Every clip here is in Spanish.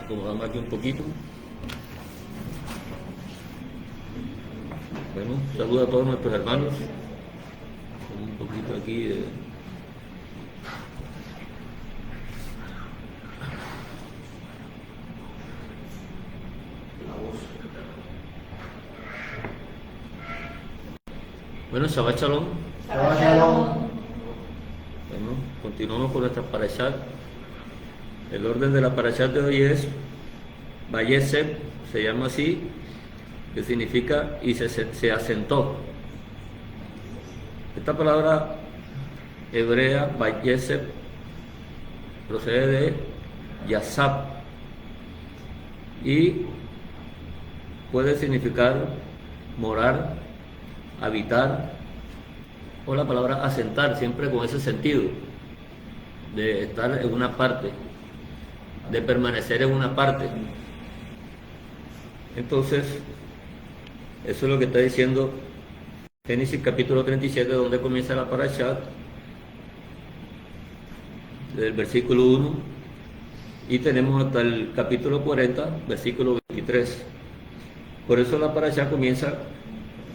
Acomodamos aquí un poquito. Bueno, saludo a todos nuestros hermanos. Un poquito aquí de... Bueno, Shabbat Shalom. Shabbat Shalom. Bueno, continuamos con nuestra parashat. El orden de la parashat de hoy es Vayeshev, se llama así, que significa y se asentó. Esta palabra hebrea, Vayeshev, procede de Yasab y puede significar morar, habitar, o la palabra asentar, siempre con ese sentido de estar en una parte, de permanecer en una parte. Entonces, eso es lo que está diciendo Génesis capítulo 37, donde comienza la parashat, del versículo 1, y tenemos hasta el capítulo 40, versículo 23. Por eso la parashat comienza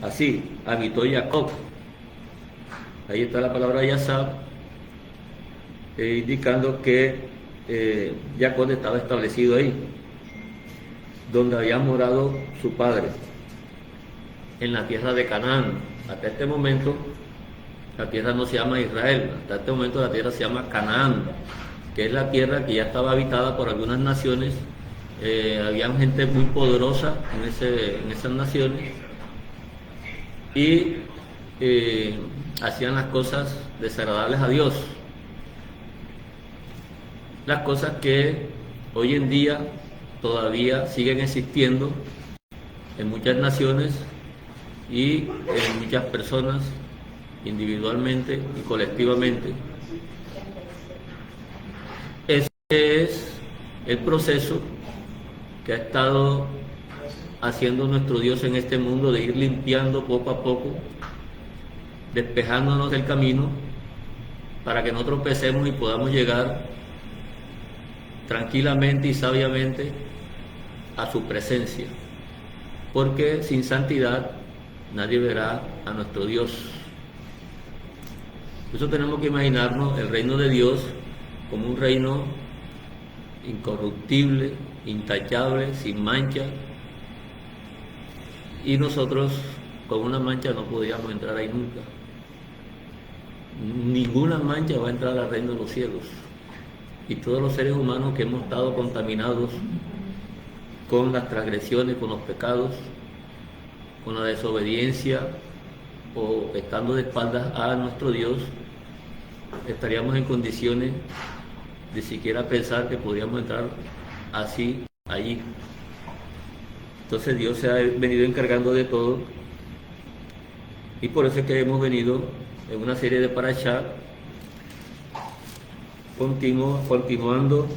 así: habitó Jacob. Ahí está la palabra Yasab, indicando que Jacob estaba establecido ahí, donde había morado su padre, en la tierra de Canaán. Hasta este momento la tierra no se llama Israel, hasta este momento la tierra se llama Canaán, que es la tierra que ya estaba habitada por algunas naciones. Había gente muy poderosa en esas naciones y hacían las cosas desagradables a Dios, las cosas que hoy en día todavía siguen existiendo en muchas naciones y en muchas personas, individualmente y colectivamente. Ese es el proceso que ha estado haciendo nuestro Dios en este mundo, de ir limpiando poco a poco, despejándonos del camino para que no tropecemos y podamos llegar tranquilamente y sabiamente a su presencia, porque sin santidad nadie verá a nuestro Dios. Por eso tenemos que imaginarnos el reino de Dios como un reino incorruptible, intachable, sin mancha, y nosotros con una mancha no podíamos entrar ahí nunca. Ninguna mancha va a entrar al reino de los cielos, y todos los seres humanos que hemos estado contaminados con las transgresiones, con los pecados, con la desobediencia, o estando de espaldas a nuestro Dios, estaríamos en condiciones de siquiera pensar que podríamos entrar así allí. Entonces Dios se ha venido encargando de todo, y por eso es que hemos venido en una serie de parashat continuando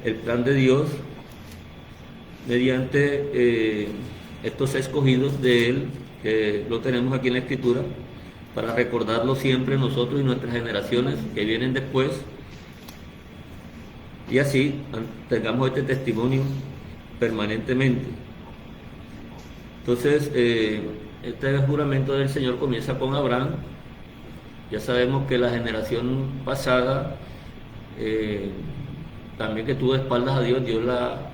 el plan de Dios mediante estos escogidos de Él, que lo tenemos aquí en la Escritura, para recordarlo siempre nosotros y nuestras generaciones que vienen después, y así tengamos este testimonio permanentemente. Entonces, este juramento del Señor comienza con Abraham. Ya sabemos que la generación pasada, también que tuvo espaldas a Dios, Dios la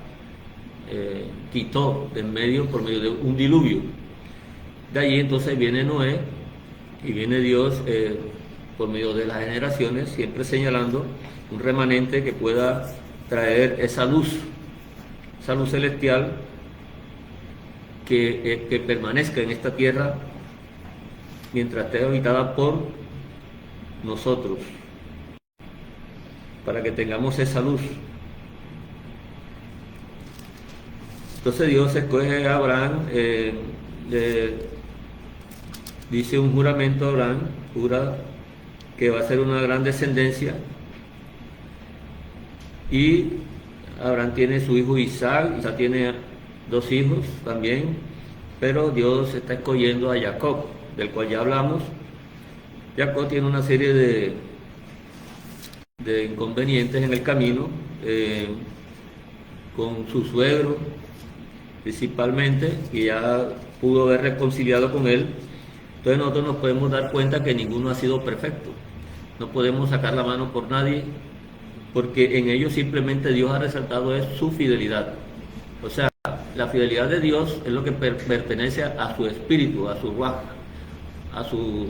quitó de en medio por medio de un diluvio. De allí entonces viene Noé, y viene Dios por medio de las generaciones, siempre señalando un remanente que pueda traer esa luz celestial, que permanezca en esta tierra mientras esté habitada por nosotros, para que tengamos esa luz. Entonces Dios escoge a Abraham, le dice un juramento a Abraham, jura que va a ser una gran descendencia, y Abraham tiene su hijo Isaac. Isaac tiene 2 hijos también, pero Dios está escogiendo a Jacob, del cual ya hablamos. Jacob tiene una serie de inconvenientes en el camino, con su suegro principalmente, que ya pudo haber reconciliado con él. Entonces nosotros nos podemos dar cuenta que ninguno ha sido perfecto. No podemos sacar la mano por nadie, porque en ellos simplemente Dios ha resaltado es su fidelidad. O sea, la fidelidad de Dios es lo que pertenece a su espíritu, a su ruaj, a su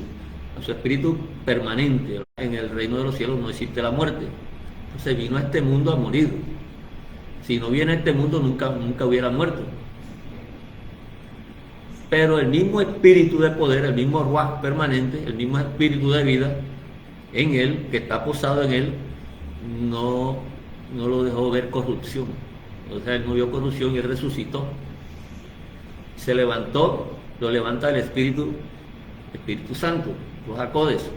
espíritu permanente. En el reino de los cielos no existe la muerte. Entonces vino a este mundo a morir. Si no viene a este mundo nunca hubiera muerto. Pero el mismo espíritu de poder, el mismo ruaj permanente, el mismo espíritu de vida en él, que está posado en él, no lo dejó ver corrupción. O sea, él no vio corrupción y él resucitó. Se levantó, lo levanta el Espíritu Santo, los acodes.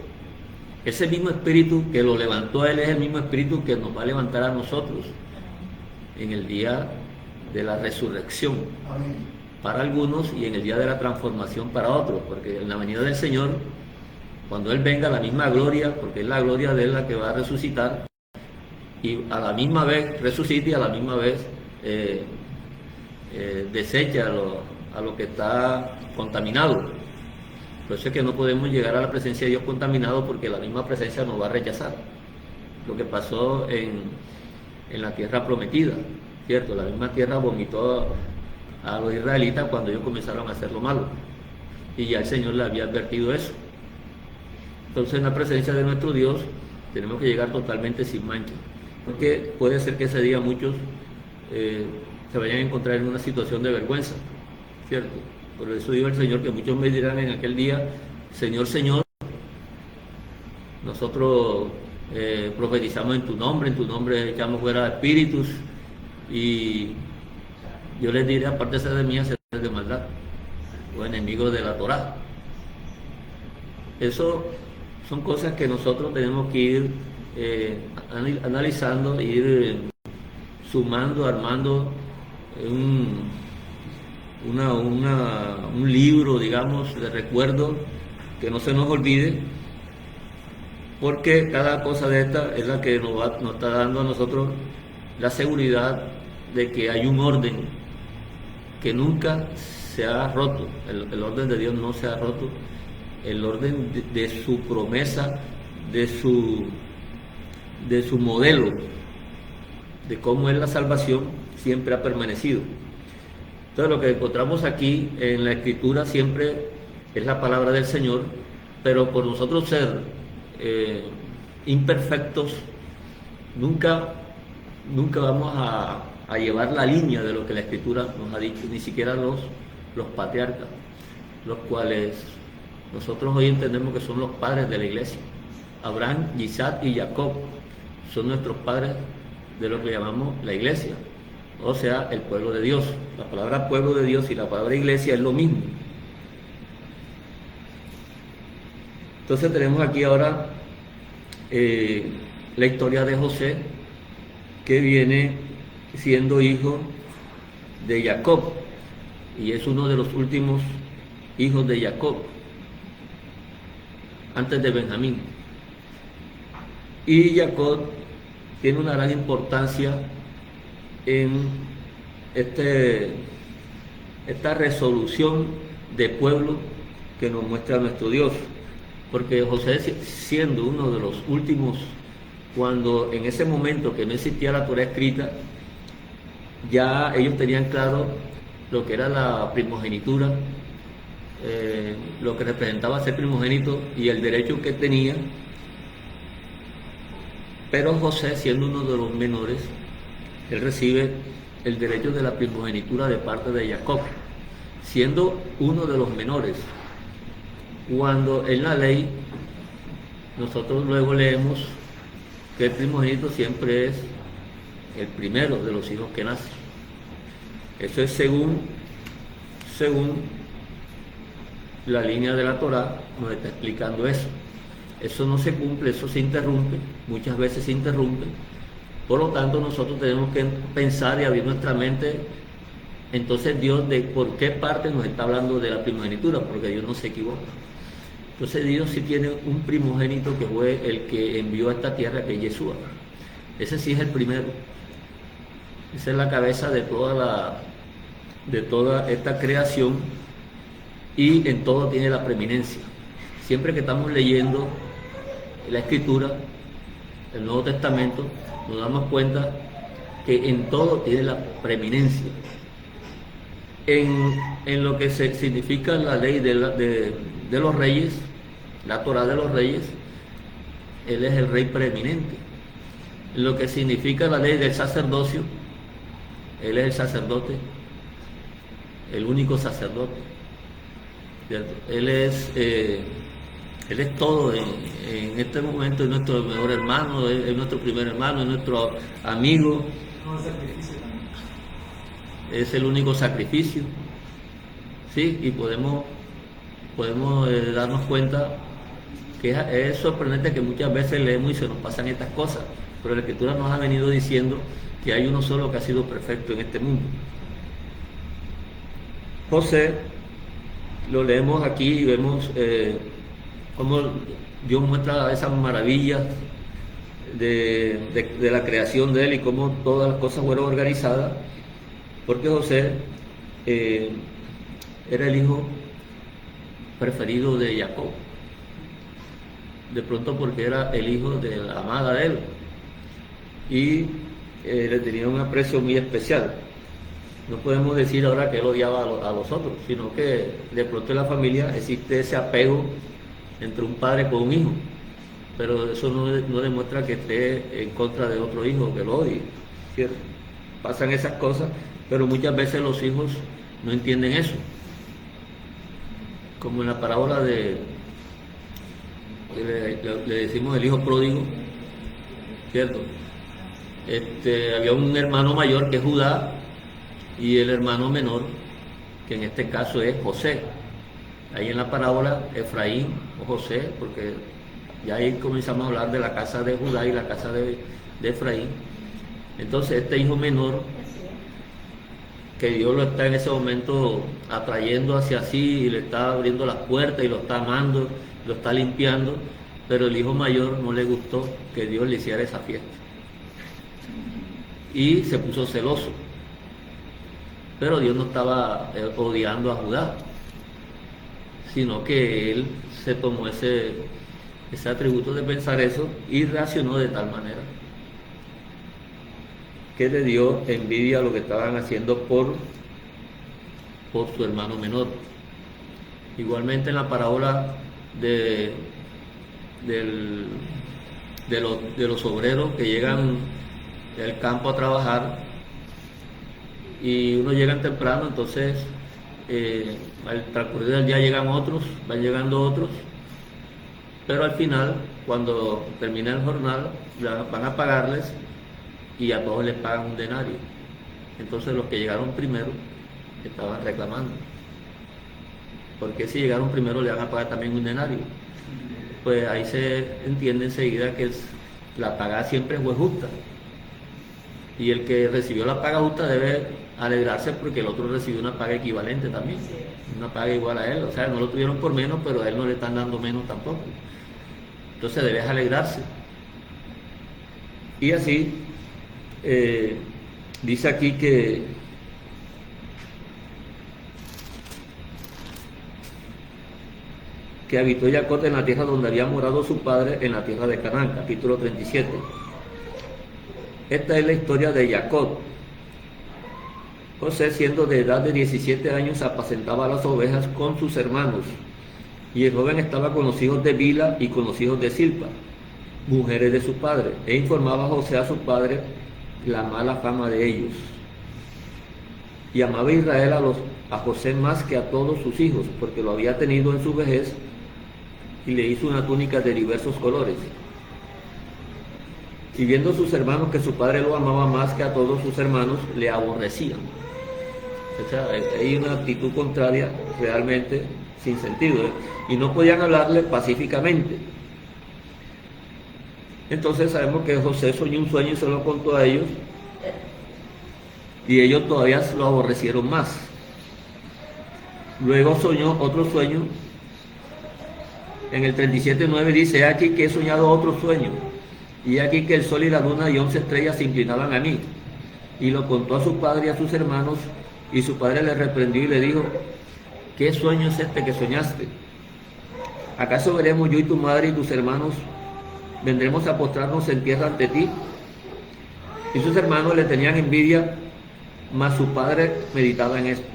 Ese mismo espíritu que lo levantó a él es el mismo espíritu que nos va a levantar a nosotros en el día de la resurrección. Amén. Para algunos y en el día de la transformación para otros, porque en la venida del Señor, cuando Él venga, la misma gloria, porque es la gloria de Él la que va a resucitar, y a la misma vez resucita y a la misma vez desecha a lo que está contaminado. Por eso es que no podemos llegar a la presencia de Dios contaminado, porque la misma presencia nos va a rechazar. Lo que pasó en la tierra prometida, ¿cierto? La misma tierra vomitó a los israelitas cuando ellos comenzaron a hacer lo malo, y ya el Señor le había advertido eso. Entonces, en la presencia de nuestro Dios tenemos que llegar totalmente sin mancha, porque puede ser que ese día muchos se vayan a encontrar en una situación de vergüenza, ¿cierto? Por eso dijo el Señor que muchos me dirán en aquel día: Señor, Señor, nosotros profetizamos en tu nombre echamos fuera espíritus, y yo les diré: apártese de mí, hacedores de maldad, o enemigos de la Torá. Eso son cosas que nosotros tenemos que ir analizando, ir sumando, armando un libro, digamos, de recuerdo, que no se nos olvide, porque cada cosa de esta es la que nos está dando a nosotros la seguridad de que hay un orden que nunca se ha roto. El orden de Dios no se ha roto. El orden de su promesa, de su modelo, de cómo es la salvación, siempre ha permanecido. Entonces, lo que encontramos aquí en la Escritura siempre es la palabra del Señor, pero por nosotros ser imperfectos, nunca vamos a llevar la línea de lo que la Escritura nos ha dicho, ni siquiera los patriarcas, los cuales nosotros hoy entendemos que son los padres de la iglesia. Abraham, Isaac y Jacob son nuestros padres de lo que llamamos la iglesia, o sea, el pueblo de Dios. La palabra pueblo de Dios y la palabra iglesia es lo mismo. Entonces tenemos aquí ahora la historia de José, que viene siendo hijo de Jacob, y es uno de los últimos hijos de Jacob, antes de Benjamín. Y Jacob tiene una gran importancia en esta resolución de pueblo que nos muestra nuestro Dios, porque José, siendo uno de los últimos, cuando en ese momento que no existía la Torá escrita, ya ellos tenían claro lo que era la primogenitura, lo que representaba ser primogénito y el derecho que tenía. Pero José, siendo uno de los menores, él recibe el derecho de la primogenitura de parte de Jacob, siendo uno de los menores. Cuando en la ley nosotros luego leemos que el primogénito siempre es el primero de los hijos que nacen. Eso es según la línea de la Torá, nos está explicando eso. Eso no se cumple, eso se interrumpe, muchas veces se interrumpe. Por lo tanto, nosotros tenemos que pensar y abrir nuestra mente. Entonces, Dios, ¿de por qué parte nos está hablando de la primogenitura? Porque Dios no se equivoca. Entonces Dios sí tiene un primogénito que fue el que envió a esta tierra, que es Yeshua. Ese sí es el primero. Esa es la cabeza de toda esta creación, y en todo tiene la preeminencia. Siempre que estamos leyendo la Escritura, el Nuevo Testamento, nos damos cuenta que en todo tiene la preeminencia. En lo que significa la ley de los reyes, la Torá de los reyes, Él es el rey preeminente. En lo que significa la ley del sacerdocio, Él es el sacerdote, el único sacerdote, ¿cierto? Él es todo en este momento. Es nuestro mejor hermano, es nuestro primer hermano, es nuestro amigo. Es el único sacrificio, ¿sí? Y podemos darnos cuenta que es sorprendente que muchas veces leemos y se nos pasan estas cosas, pero la Escritura nos ha venido diciendo que hay uno solo que ha sido perfecto en este mundo. José, lo leemos aquí y vemos cómo Dios muestra esas maravillas de la creación de él y cómo todas las cosas fueron organizadas, porque José era el hijo preferido de Jacob, de pronto porque era el hijo de la amada de él, y le tenía un aprecio muy especial. No podemos decir ahora que él odiaba a los otros, sino que de pronto en la familia existe ese apego entre un padre con un hijo, pero eso no demuestra que esté en contra de otro hijo, que lo odie, ¿cierto? Pasan esas cosas, pero muchas veces los hijos no entienden eso. Como en la parábola le decimos el hijo pródigo, ¿cierto? Había un hermano mayor que es Judá, y el hermano menor, que en este caso es José. Ahí en la parábola, Efraín o José, porque ya ahí comenzamos a hablar de la casa de Judá y la casa de Efraín. Entonces este hijo menor, que Dios lo está en ese momento atrayendo hacia sí y le está abriendo las puertas y lo está amando, lo está limpiando, pero el hijo mayor no le gustó que Dios le hiciera esa fiesta y se puso celoso. Pero Dios no estaba odiando a Judá, sino que él se tomó ese atributo de pensar eso y reaccionó de tal manera que le dio envidia a lo que estaban haciendo por su hermano menor. Igualmente en la parábola de los obreros que llegan del campo a trabajar, y unos llegan temprano, entonces al transcurrir del día van llegando otros, pero al final, cuando termina el jornal, van a pagarles y a todos les pagan un denario. Entonces los que llegaron primero estaban reclamando, porque si llegaron primero le van a pagar también un denario. Pues ahí se entiende enseguida que la paga siempre fue justa, y el que recibió la paga justa debe alegrarse porque el otro recibió una paga equivalente también, una paga igual a él. O sea, no lo tuvieron por menos, pero a él no le están dando menos tampoco. Entonces debes alegrarse. Y así dice aquí que habitó Jacob en la tierra donde había morado su padre, en la tierra de Canaán, capítulo 37. Esta es la historia de Jacob. José, siendo de edad de 17 años, apacentaba las ovejas con sus hermanos, y el joven estaba con los hijos de Bila y con los hijos de Silpa, mujeres de su padre, e informaba a José a su padre la mala fama de ellos. Y amaba Israel a José más que a todos sus hijos, porque lo había tenido en su vejez, y le hizo una túnica de diversos colores. Y viendo sus hermanos que su padre lo amaba más que a todos sus hermanos, le aborrecían. O sea, hay una actitud contraria realmente sin sentido, y no podían hablarle pacíficamente. Entonces sabemos que José soñó un sueño y se lo contó a ellos, y ellos todavía lo aborrecieron más. Luego soñó otro sueño en el 37:9 dice: "He aquí que he soñado otro sueño, y he aquí que el sol y la luna y 11 estrellas se inclinaban a mí". Y lo contó a su padre y a sus hermanos, y su padre le reprendió y le dijo: "¿Qué sueño es este que soñaste? ¿Acaso veremos yo y tu madre y tus hermanos, vendremos a postrarnos en tierra ante ti?". Y sus hermanos le tenían envidia, mas su padre meditaba en esto.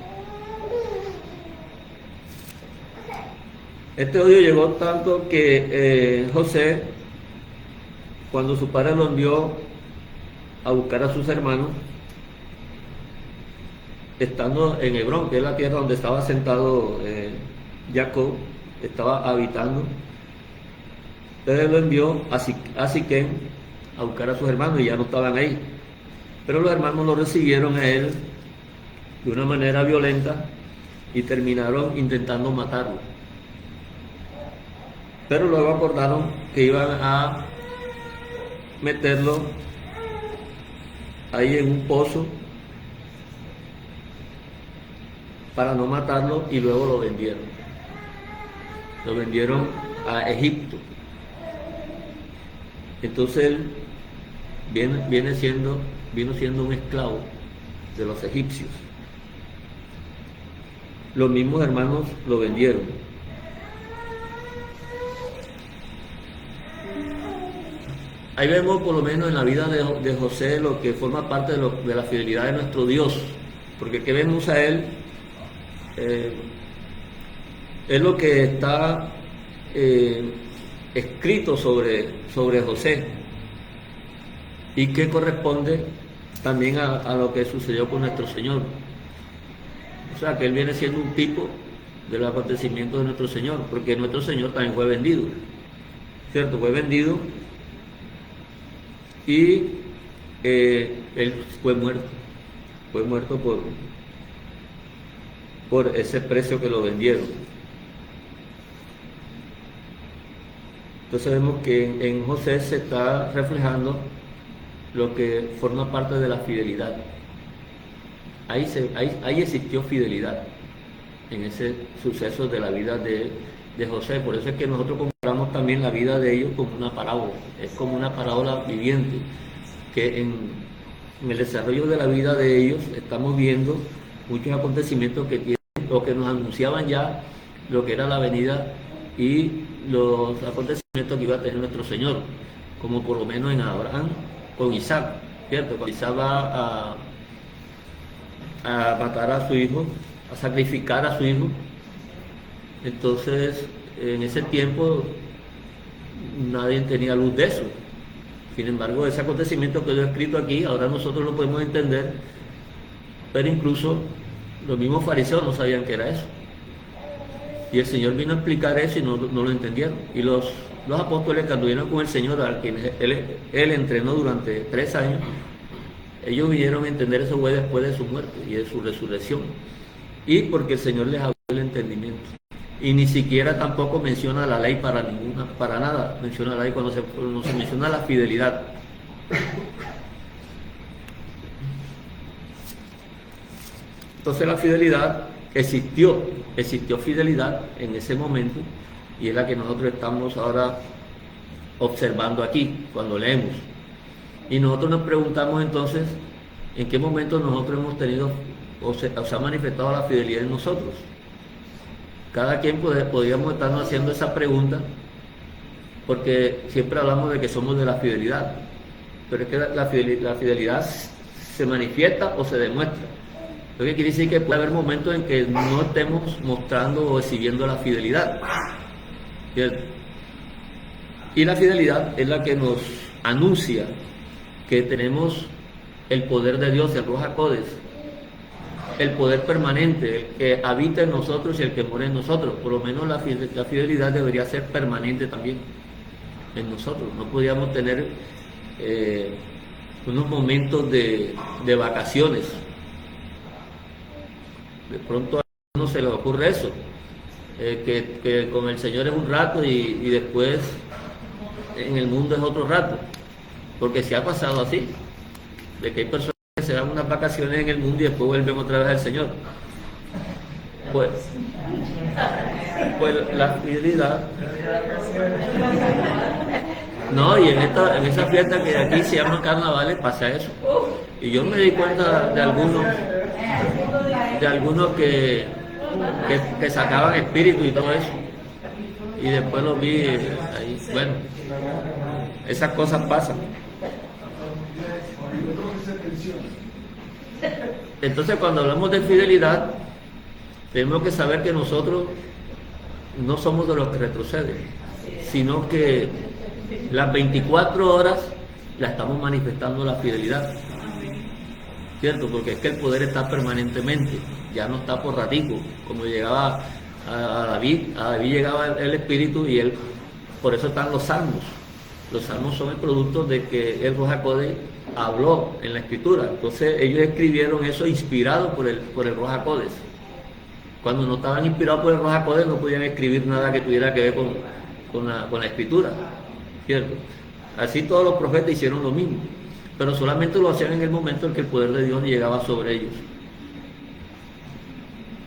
Este odio llegó tanto que José, cuando su padre lo envió a buscar a sus hermanos, estando en Hebrón, que es la tierra donde estaba sentado Jacob, estaba habitando, entonces lo envió a Siquem a buscar a sus hermanos, y ya no estaban ahí. Pero los hermanos lo recibieron a él de una manera violenta y terminaron intentando matarlo. Pero luego acordaron que iban a meterlo ahí en un pozo para no matarlo, y luego lo vendieron. Lo vendieron a Egipto. Entonces él vino siendo un esclavo de los egipcios. Los mismos hermanos lo vendieron. Ahí vemos por lo menos en la vida de José lo que forma parte de la fidelidad de nuestro Dios, porque que vemos a él, es lo que está escrito sobre José, y que corresponde también a lo que sucedió con nuestro Señor. O sea, que él viene siendo un tipo de los acontecimientos de nuestro Señor, porque nuestro Señor también fue vendido, ¿cierto? Fue vendido, y él fue muerto por ese precio que lo vendieron. Entonces vemos que en José se está reflejando lo que forma parte de la fidelidad. Ahí existió fidelidad en ese suceso de la vida de José. Por eso es que nosotros comparamos también la vida de ellos como una parábola. Es como una parábola viviente, que en el desarrollo de la vida de ellos estamos viendo muchos acontecimientos que tienen, o que nos anunciaban ya lo que era la venida y los acontecimientos que iba a tener nuestro Señor, como por lo menos en Abraham con Isaac, ¿cierto? Cuando Isaac va a matar a su hijo, a sacrificar a su hijo. Entonces, en ese tiempo nadie tenía luz de eso. Sin embargo, ese acontecimiento que yo he escrito aquí, ahora nosotros lo podemos entender, pero incluso los mismos fariseos no sabían qué era eso. Y el Señor vino a explicar eso y no lo entendieron. Y los apóstoles que anduvieron con el Señor, a quien él entrenó durante 3 años, ellos vinieron a entender eso fue después de su muerte y de su resurrección. Y porque el Señor les abrió el entendimiento. Y ni siquiera tampoco menciona la ley para nada. Menciona la ley cuando se menciona la fidelidad. Entonces la fidelidad existió fidelidad en ese momento, y es la que nosotros estamos ahora observando aquí cuando leemos. Y nosotros nos preguntamos entonces, ¿en qué momento nosotros hemos tenido o se ha manifestado la fidelidad en nosotros? Cada quien podríamos estarnos haciendo esa pregunta, porque siempre hablamos de que somos de la fidelidad, pero es que la fidelidad se manifiesta o se demuestra. Lo que quiere decir que puede haber momentos en que no estemos mostrando o exhibiendo la fidelidad, ¿cierto? Y la fidelidad es la que nos anuncia que tenemos el poder de Dios, el Ruach HaKodesh, el poder permanente, el que habita en nosotros y el que mora en nosotros. Por lo menos la fidelidad debería ser permanente también en nosotros. No podríamos tener unos momentos de vacaciones. De pronto a uno se le ocurre eso, que con el Señor es un rato y después en el mundo es otro rato, porque se ha pasado así, de que hay personas que se dan unas vacaciones en el mundo y después vuelven otra vez al Señor. Pues, pues la fidelidad. No, y en esa fiesta que aquí se llaman carnavales pasa eso. Y yo me di cuenta de algunos que sacaban espíritu y todo eso. Y después los vi ahí. Bueno, esas cosas pasan. Entonces, cuando hablamos de fidelidad, tenemos que saber que nosotros no somos de los que retroceden, sino que las 24 horas la estamos manifestando la fidelidad, ¿cierto? Porque es que el poder está permanentemente, ya no está por ratico, como llegaba a David llegaba el Espíritu y él, por eso están los salmos. Los salmos son el producto de que el Ruach HaKodesh habló en la Escritura. Entonces ellos escribieron eso inspirado por el Ruach HaKodesh. Cuando no estaban inspirados por el Ruach HaKodesh no podían escribir nada que tuviera que ver con la Escritura, ¿cierto? Así todos los profetas hicieron lo mismo, pero solamente lo hacían en el momento en que el poder de Dios llegaba sobre ellos.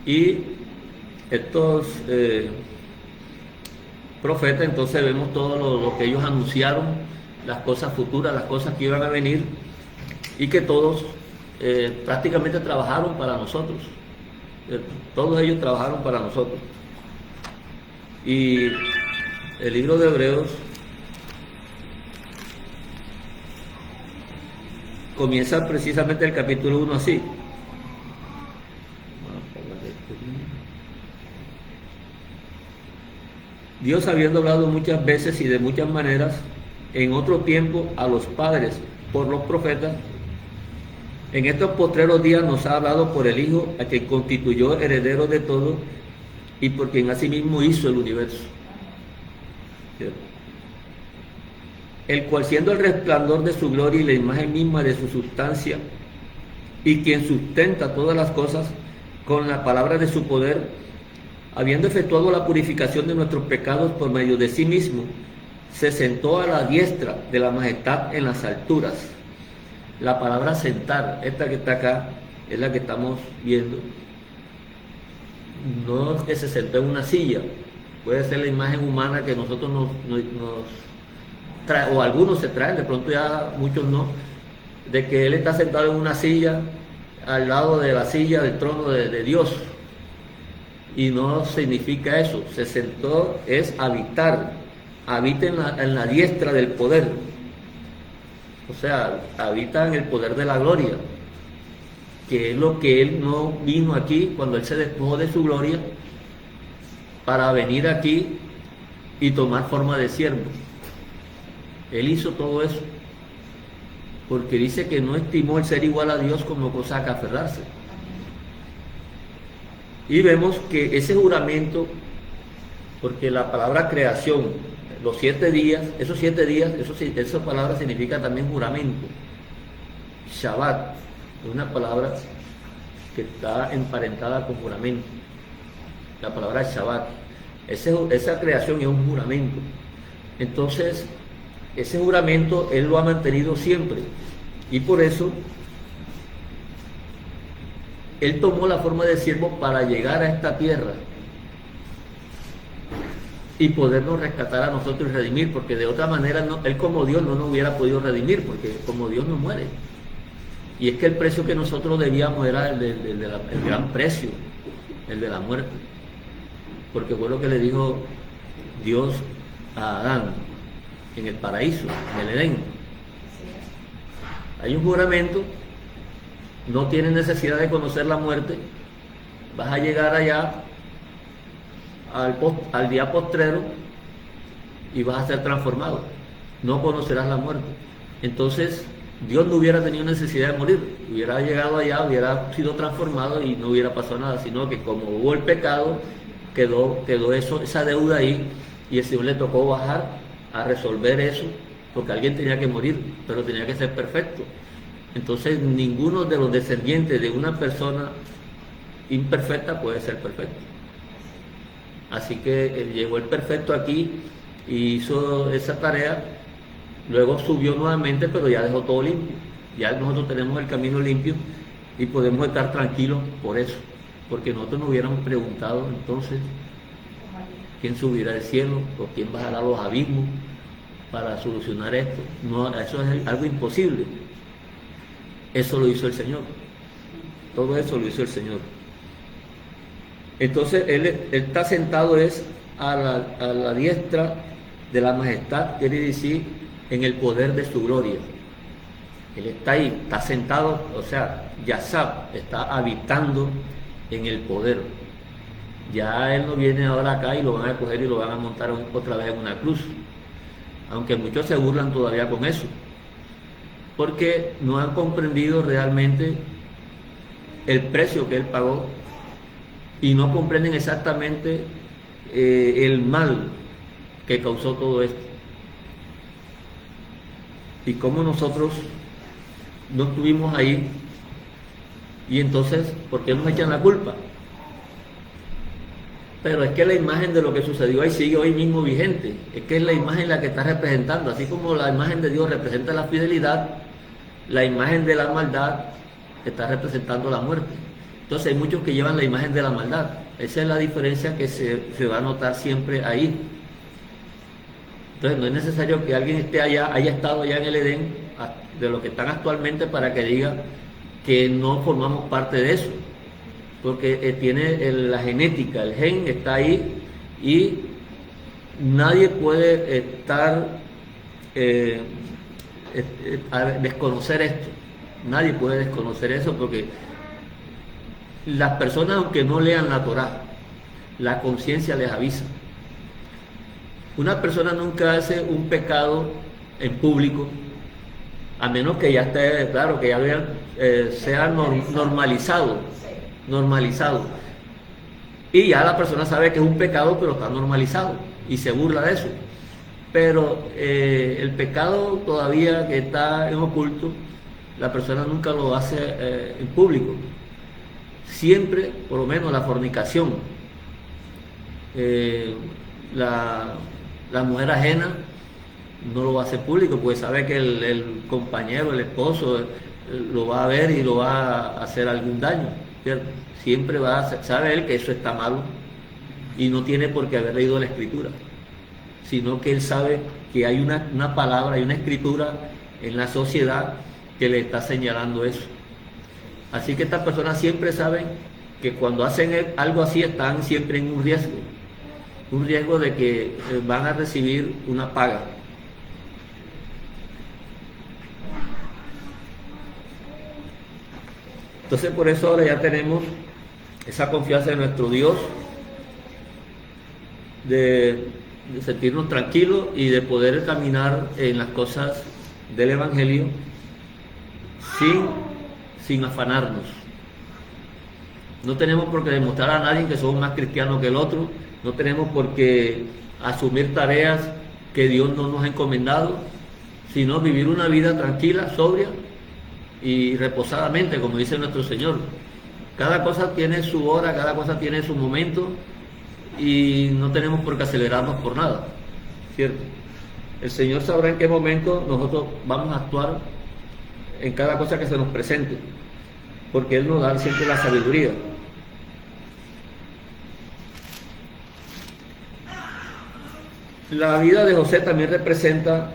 Y estos profetas, entonces vemos todo lo que ellos anunciaron, las cosas futuras, las cosas que iban a venir, y que todos prácticamente trabajaron para nosotros. Todos ellos trabajaron para nosotros. Y el libro de Hebreos comienza precisamente el capítulo 1 así. Dios, habiendo hablado muchas veces y de muchas maneras en otro tiempo a los padres por los profetas, en estos postreros días nos ha hablado por el Hijo, a quien constituyó heredero de todo y por quien asimismo hizo el universo, el cual, siendo el resplandor de su gloria y la imagen misma de su sustancia, y quien sustenta todas las cosas con la palabra de su poder, habiendo efectuado la purificación de nuestros pecados por medio de sí mismo, se sentó a la diestra de la majestad en las alturas. La palabra sentar, esta que está acá, es la que estamos viendo. No es que se sentó en una silla, puede ser la imagen humana que nosotros nos trae, o algunos se traen, de pronto ya muchos no, de que él está sentado en una silla al lado de la silla del trono de Dios. Y no significa eso. Se sentó es habitar, habita en la diestra del poder, o sea, habita en el poder de la gloria, que es lo que él no vino aquí cuando él se despojó de su gloria para venir aquí y tomar forma de siervo. Él hizo todo eso porque dice que no estimó el ser igual a Dios como cosa a que aferrarse. Y vemos que ese juramento, porque la palabra creación, los 7 días, esa palabra significa también juramento. Shabbat es una palabra que está emparentada con juramento. La palabra Shabbat, esa creación es un juramento. Entonces, ese juramento él lo ha mantenido siempre. Y por eso él tomó la forma de siervo para llegar a esta tierra y podernos rescatar a nosotros y redimir, porque de otra manera él como Dios no nos hubiera podido redimir, porque como Dios no muere. Y es que el precio que nosotros debíamos era el gran precio, el de la muerte, porque fue lo que le dijo Dios a Adán en el paraíso, en el Edén. Hay un juramento. No tienes necesidad de conocer la muerte, vas a llegar allá al día postrero y vas a ser transformado, no conocerás la muerte. Entonces Dios no hubiera tenido necesidad de morir, hubiera llegado allá, hubiera sido transformado y no hubiera pasado nada, sino que como hubo el pecado, quedó esa deuda ahí, y el Señor le tocó bajar a resolver eso, porque alguien tenía que morir, pero tenía que ser perfecto. Entonces ninguno de los descendientes de una persona imperfecta puede ser perfecto. Así que llegó el perfecto aquí y hizo esa tarea, luego subió nuevamente, pero ya dejó todo limpio. Ya nosotros tenemos el camino limpio y podemos estar tranquilos por eso. porque nosotros nos hubiéramos preguntado entonces quién subirá al cielo o quién bajará a los abismos para solucionar esto. No, eso es algo imposible. Eso lo hizo el Señor. Todo eso lo hizo el Señor. Entonces Él está sentado a la diestra de la majestad, quiere decir, en el poder de su gloria. Él está ahí, está sentado, o sea, Yasab está habitando en el poder. Ya Él no viene ahora acá y lo van a coger y lo van a montar otra vez en una cruz. Aunque muchos se burlan todavía con eso, porque no han comprendido realmente el precio que Él pagó y no comprenden exactamente el mal que causó todo esto. Y cómo nosotros no estuvimos ahí, y entonces, ¿por qué nos echan la culpa? Pero es que la imagen de lo que sucedió ahí sigue hoy mismo vigente. Es que es la imagen la que está representando. Así como la imagen de Dios representa la fidelidad, la imagen de la maldad está representando la muerte. Entonces hay muchos que llevan la imagen de la maldad. Esa es la diferencia que se va a notar siempre ahí. Entonces no es necesario que alguien esté allá, haya estado allá en el Edén, de lo que están actualmente, para que diga que no formamos parte de eso. Porque tiene la genética, el gen está ahí y nadie puede desconocer esto. Nadie puede desconocer eso, porque las personas, aunque no lean la Torá, la conciencia les avisa. Una persona nunca hace un pecado en público, a menos que ya esté, claro, que ya sea normalizado. Y ya la persona sabe que es un pecado, pero está normalizado y se burla de eso. Pero el pecado todavía que está en oculto, la persona nunca lo hace en público. Siempre, por lo menos la fornicación, la mujer ajena no lo va a hacer público, pues sabe que el compañero, el esposo, lo va a ver y lo va a hacer algún daño, ¿cierto? Siempre sabe él que eso está malo y no tiene por qué haber leído la escritura, sino que él sabe que hay una palabra, hay una escritura en la sociedad que le está señalando eso. Así que estas personas siempre saben que cuando hacen algo así están siempre en un riesgo de que van a recibir una paga. Entonces por eso ahora ya tenemos esa confianza en nuestro Dios, de sentirnos tranquilos y de poder caminar en las cosas del Evangelio sin afanarnos. No tenemos por qué demostrar a nadie que somos más cristianos que el otro, no tenemos por qué asumir tareas que Dios no nos ha encomendado, sino vivir una vida tranquila, sobria y reposadamente, como dice nuestro Señor. Cada cosa tiene su hora, cada cosa tiene su momento, y no tenemos por qué acelerarnos por nada, ¿cierto? El Señor sabrá en qué momento nosotros vamos a actuar en cada cosa que se nos presente, porque Él nos da siempre la sabiduría. La vida de José también representa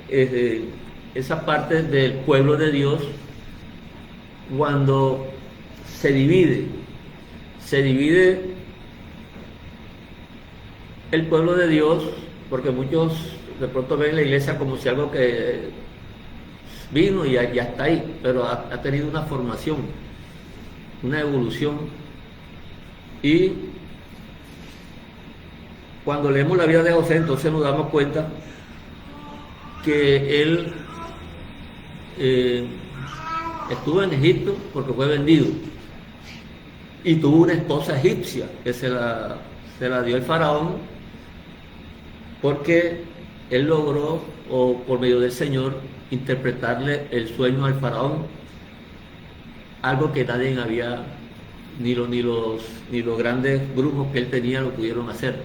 esa parte del pueblo de Dios cuando se divide el pueblo de Dios, porque muchos de pronto ven la iglesia como si algo que vino y ya está ahí, pero ha tenido una formación, una evolución. Y cuando leemos la vida de José, entonces nos damos cuenta que él estuvo en Egipto porque fue vendido y tuvo una esposa egipcia que se la dio el faraón, porque él logró, o por medio del Señor, interpretarle el sueño al faraón, algo que nadie había, ni los grandes brujos que él tenía lo pudieron hacer.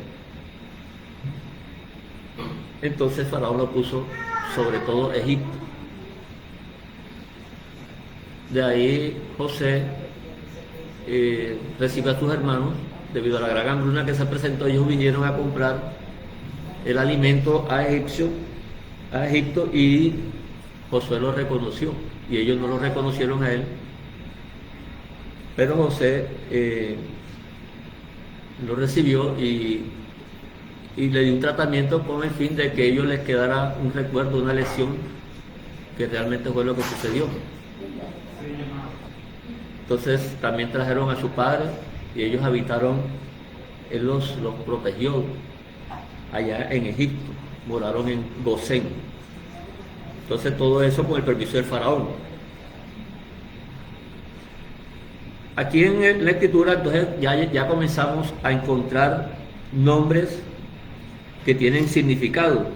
Entonces faraón lo puso sobre todo Egipto. De ahí José recibe a sus hermanos. Debido a la gran hambruna que se presentó, ellos vinieron a comprar el alimento a Egipto, y Josué lo reconoció, y ellos no lo reconocieron a él, pero José lo recibió y le dio un tratamiento con el fin de que ellos les quedara un recuerdo, una lección, que realmente fue lo que sucedió. Entonces también trajeron a su padre y ellos habitaron, él los protegió allá en Egipto, moraron en Gosén. Entonces todo eso con el permiso del faraón. Aquí en la escritura entonces ya comenzamos a encontrar nombres que tienen significado.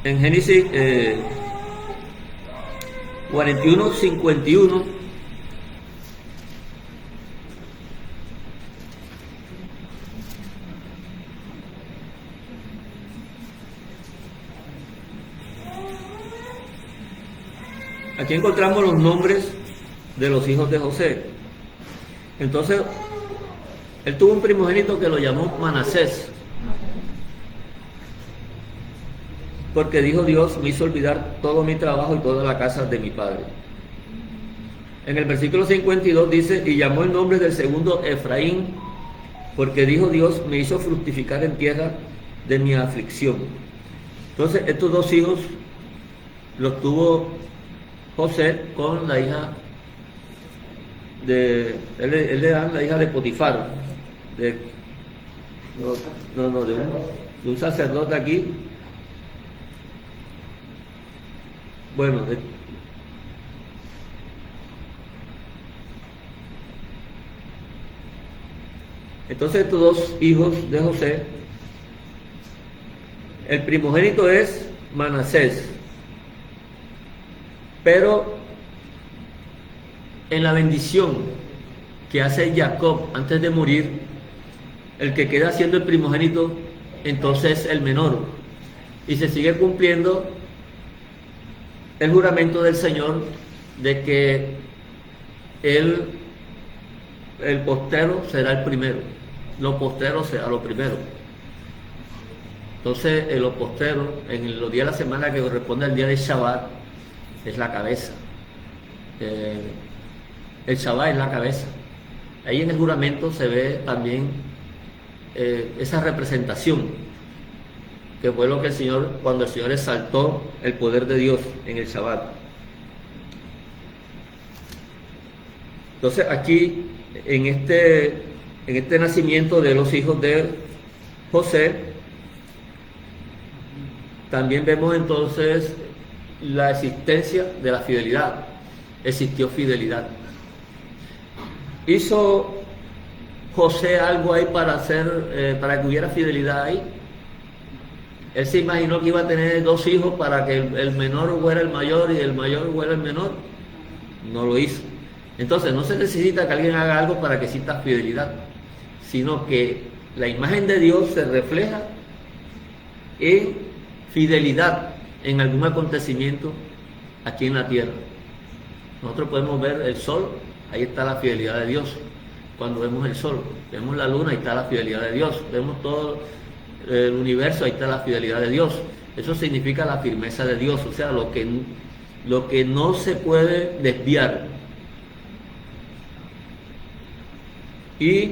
En Génesis 41:51 aquí encontramos los nombres de los hijos de José. Entonces, él tuvo un primogénito que lo llamó Manasés, porque dijo Dios, me hizo olvidar todo mi trabajo y toda la casa de mi padre. En el versículo 52 dice, y llamó el nombre del segundo Efraín, porque dijo Dios, me hizo fructificar en tierra de mi aflicción. Entonces, estos dos hijos los tuvo José con la hija él le dan la hija de Potifar, de un sacerdote aquí. Bueno, entonces estos dos hijos de José, el primogénito es Manasés, pero en la bendición que hace Jacob antes de morir, el que queda siendo el primogénito, entonces el menor, y se sigue cumpliendo el juramento del Señor de que el postero será el primero, lo postero será lo primero. Entonces, en lo postero, en los días de la semana que corresponde al día de Shabbat, es la cabeza. El Shabbat es la cabeza. Ahí en el juramento se ve también esa representación, que fue lo que el Señor, cuando el Señor exaltó el poder de Dios en el Shabbat. Entonces aquí, en este nacimiento de los hijos de José, también vemos entonces la existencia de la fidelidad. Existió fidelidad. ¿Hizo José algo ahí para que hubiera fidelidad ahí? Él se imaginó que iba a tener dos hijos para que el menor fuera el mayor y el mayor fuera el menor. No lo hizo. Entonces no se necesita que alguien haga algo para que exista fidelidad, sino que la imagen de Dios se refleja en fidelidad en algún acontecimiento aquí en la tierra. Nosotros podemos ver el sol, ahí está la fidelidad de Dios. Cuando vemos el sol, vemos la luna, ahí está la fidelidad de Dios. Vemos todo el universo, ahí está la fidelidad de Dios. Eso significa la firmeza de Dios, o sea, lo que no se puede desviar. Y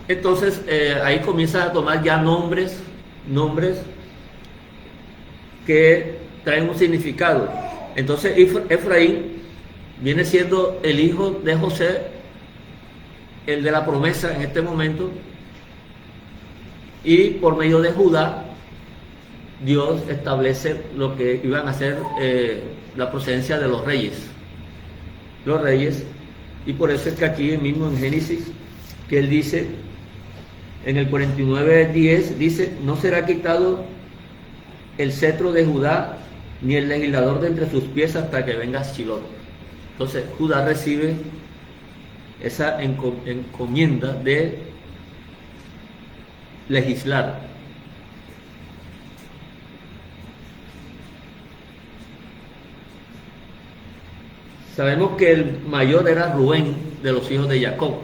entonces ahí comienza a tomar ya nombres que traen un significado. Entonces Efraín viene siendo el hijo de José, el de la promesa en este momento, y por medio de Judá Dios establece lo que iban a ser la procedencia de los reyes, y por eso es que aquí mismo en Génesis, que él dice en el 49:10, dice, no será quitado el cetro de Judá ni el legislador de entre sus pies hasta que venga Shiloh. Entonces Judá recibe esa encomienda de legislar. Sabemos que el mayor era Rubén, de los hijos de Jacob.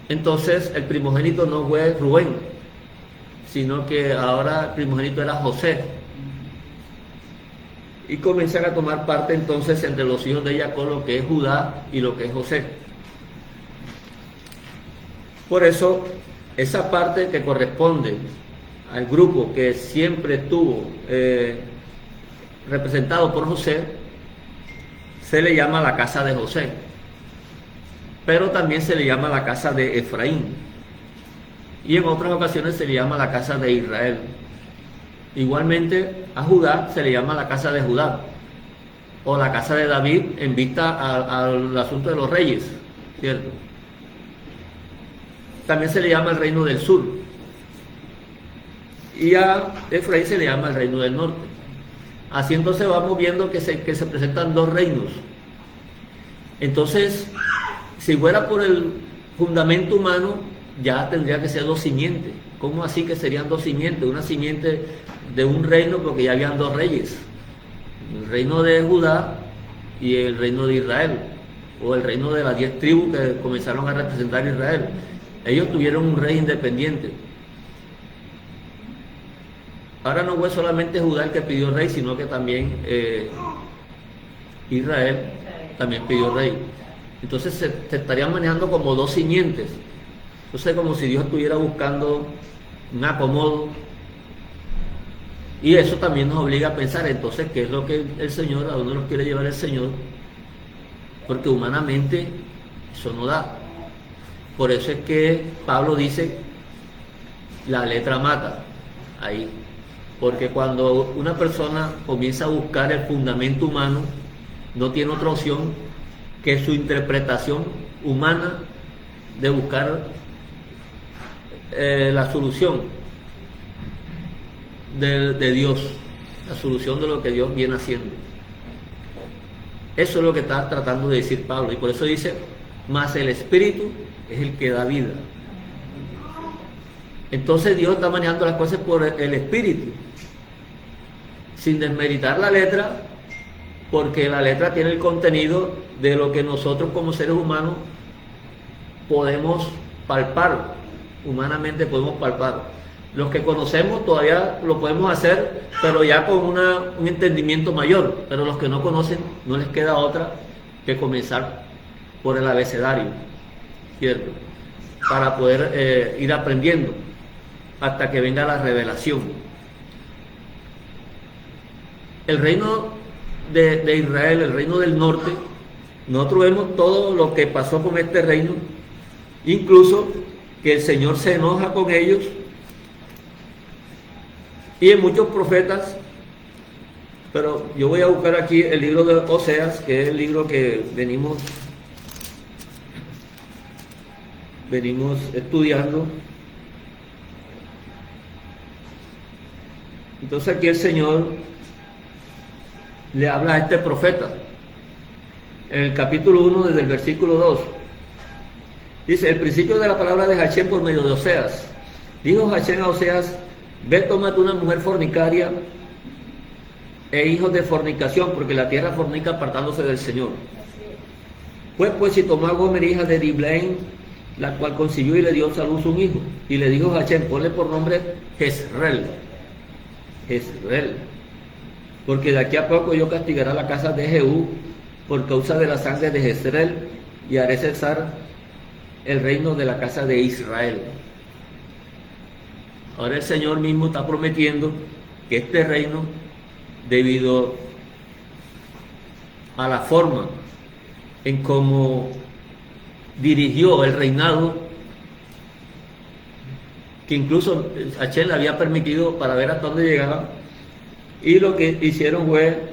Entonces el primogénito no fue Rubén, sino que ahora el primogénito era José. Y comienzan a tomar parte entonces entre los hijos de Jacob lo que es Judá y lo que es José. Por eso, esa parte que corresponde al grupo que siempre estuvo representado por José, se le llama la casa de José, pero también se le llama la casa de Efraín, y en otras ocasiones se le llama la casa de Israel. Igualmente a Judá se le llama la casa de Judá, o la casa de David, en vista al asunto de los reyes, ¿cierto? También se le llama el reino del sur, y a Efraín se le llama el reino del norte. Así entonces vamos viendo que se presentan dos reinos. Entonces, si fuera por el fundamento humano, ya tendría que ser dos simientes. ¿Cómo así que serían dos simientes? Una simiente de un reino, porque ya habían dos reyes, el reino de Judá y el reino de Israel, o el reino de las 10 tribus que comenzaron a representar a Israel. Ellos tuvieron un rey independiente. Ahora no fue solamente Judá el que pidió rey, sino que también Israel también pidió rey. Entonces se estarían manejando como dos simientes. Entonces, como si Dios estuviera buscando un acomodo. Y eso también nos obliga a pensar entonces qué es lo que el Señor, a dónde nos quiere llevar el Señor, porque humanamente eso no da. Por eso es que Pablo dice, la letra mata, ahí. Porque cuando una persona comienza a buscar el fundamento humano, no tiene otra opción que su interpretación humana de buscar la solución de Dios, la solución de lo que Dios viene haciendo. Eso es lo que está tratando de decir Pablo, y por eso dice, mas el Espíritu es el que da vida. Entonces Dios está manejando las cosas por el Espíritu, sin desmeritar la letra, porque la letra tiene el contenido de lo que nosotros como seres humanos podemos palpar, humanamente podemos palpar. Los que conocemos todavía lo podemos hacer, pero ya con un entendimiento mayor, pero los que no conocen no les queda otra que comenzar por el abecedario, ¿cierto? Para poder ir aprendiendo hasta que venga la revelación. El reino de Israel, el reino del norte, nosotros vemos todo lo que pasó con este reino, incluso que el Señor se enoja con ellos, y en muchos profetas. Pero yo voy a buscar aquí el libro de Oseas, que es el libro que venimos estudiando. Entonces aquí el Señor le habla a este profeta en el capítulo 1, desde el versículo 2. Dice, el principio de la palabra de Hachén por medio de Oseas. Dijo Hachén a Oseas, ve, tómate una mujer fornicaria e hijos de fornicación, porque la tierra fornica apartándose del Señor. Pues y tomó a Gomer, hija de Diblaim, la cual concibió y le dio a luz un hijo. Y le dijo Hachén, ponle por nombre Jezreel, porque de aquí a poco yo castigaré a la casa de Jehú por causa de la sangre de Jezreel, y haré cesar el reino de la casa de Israel. Ahora el Señor mismo está prometiendo que este reino, debido a la forma en cómo dirigió el reinado, que incluso Hachén le había permitido para ver hasta dónde llegaba, y lo que hicieron fue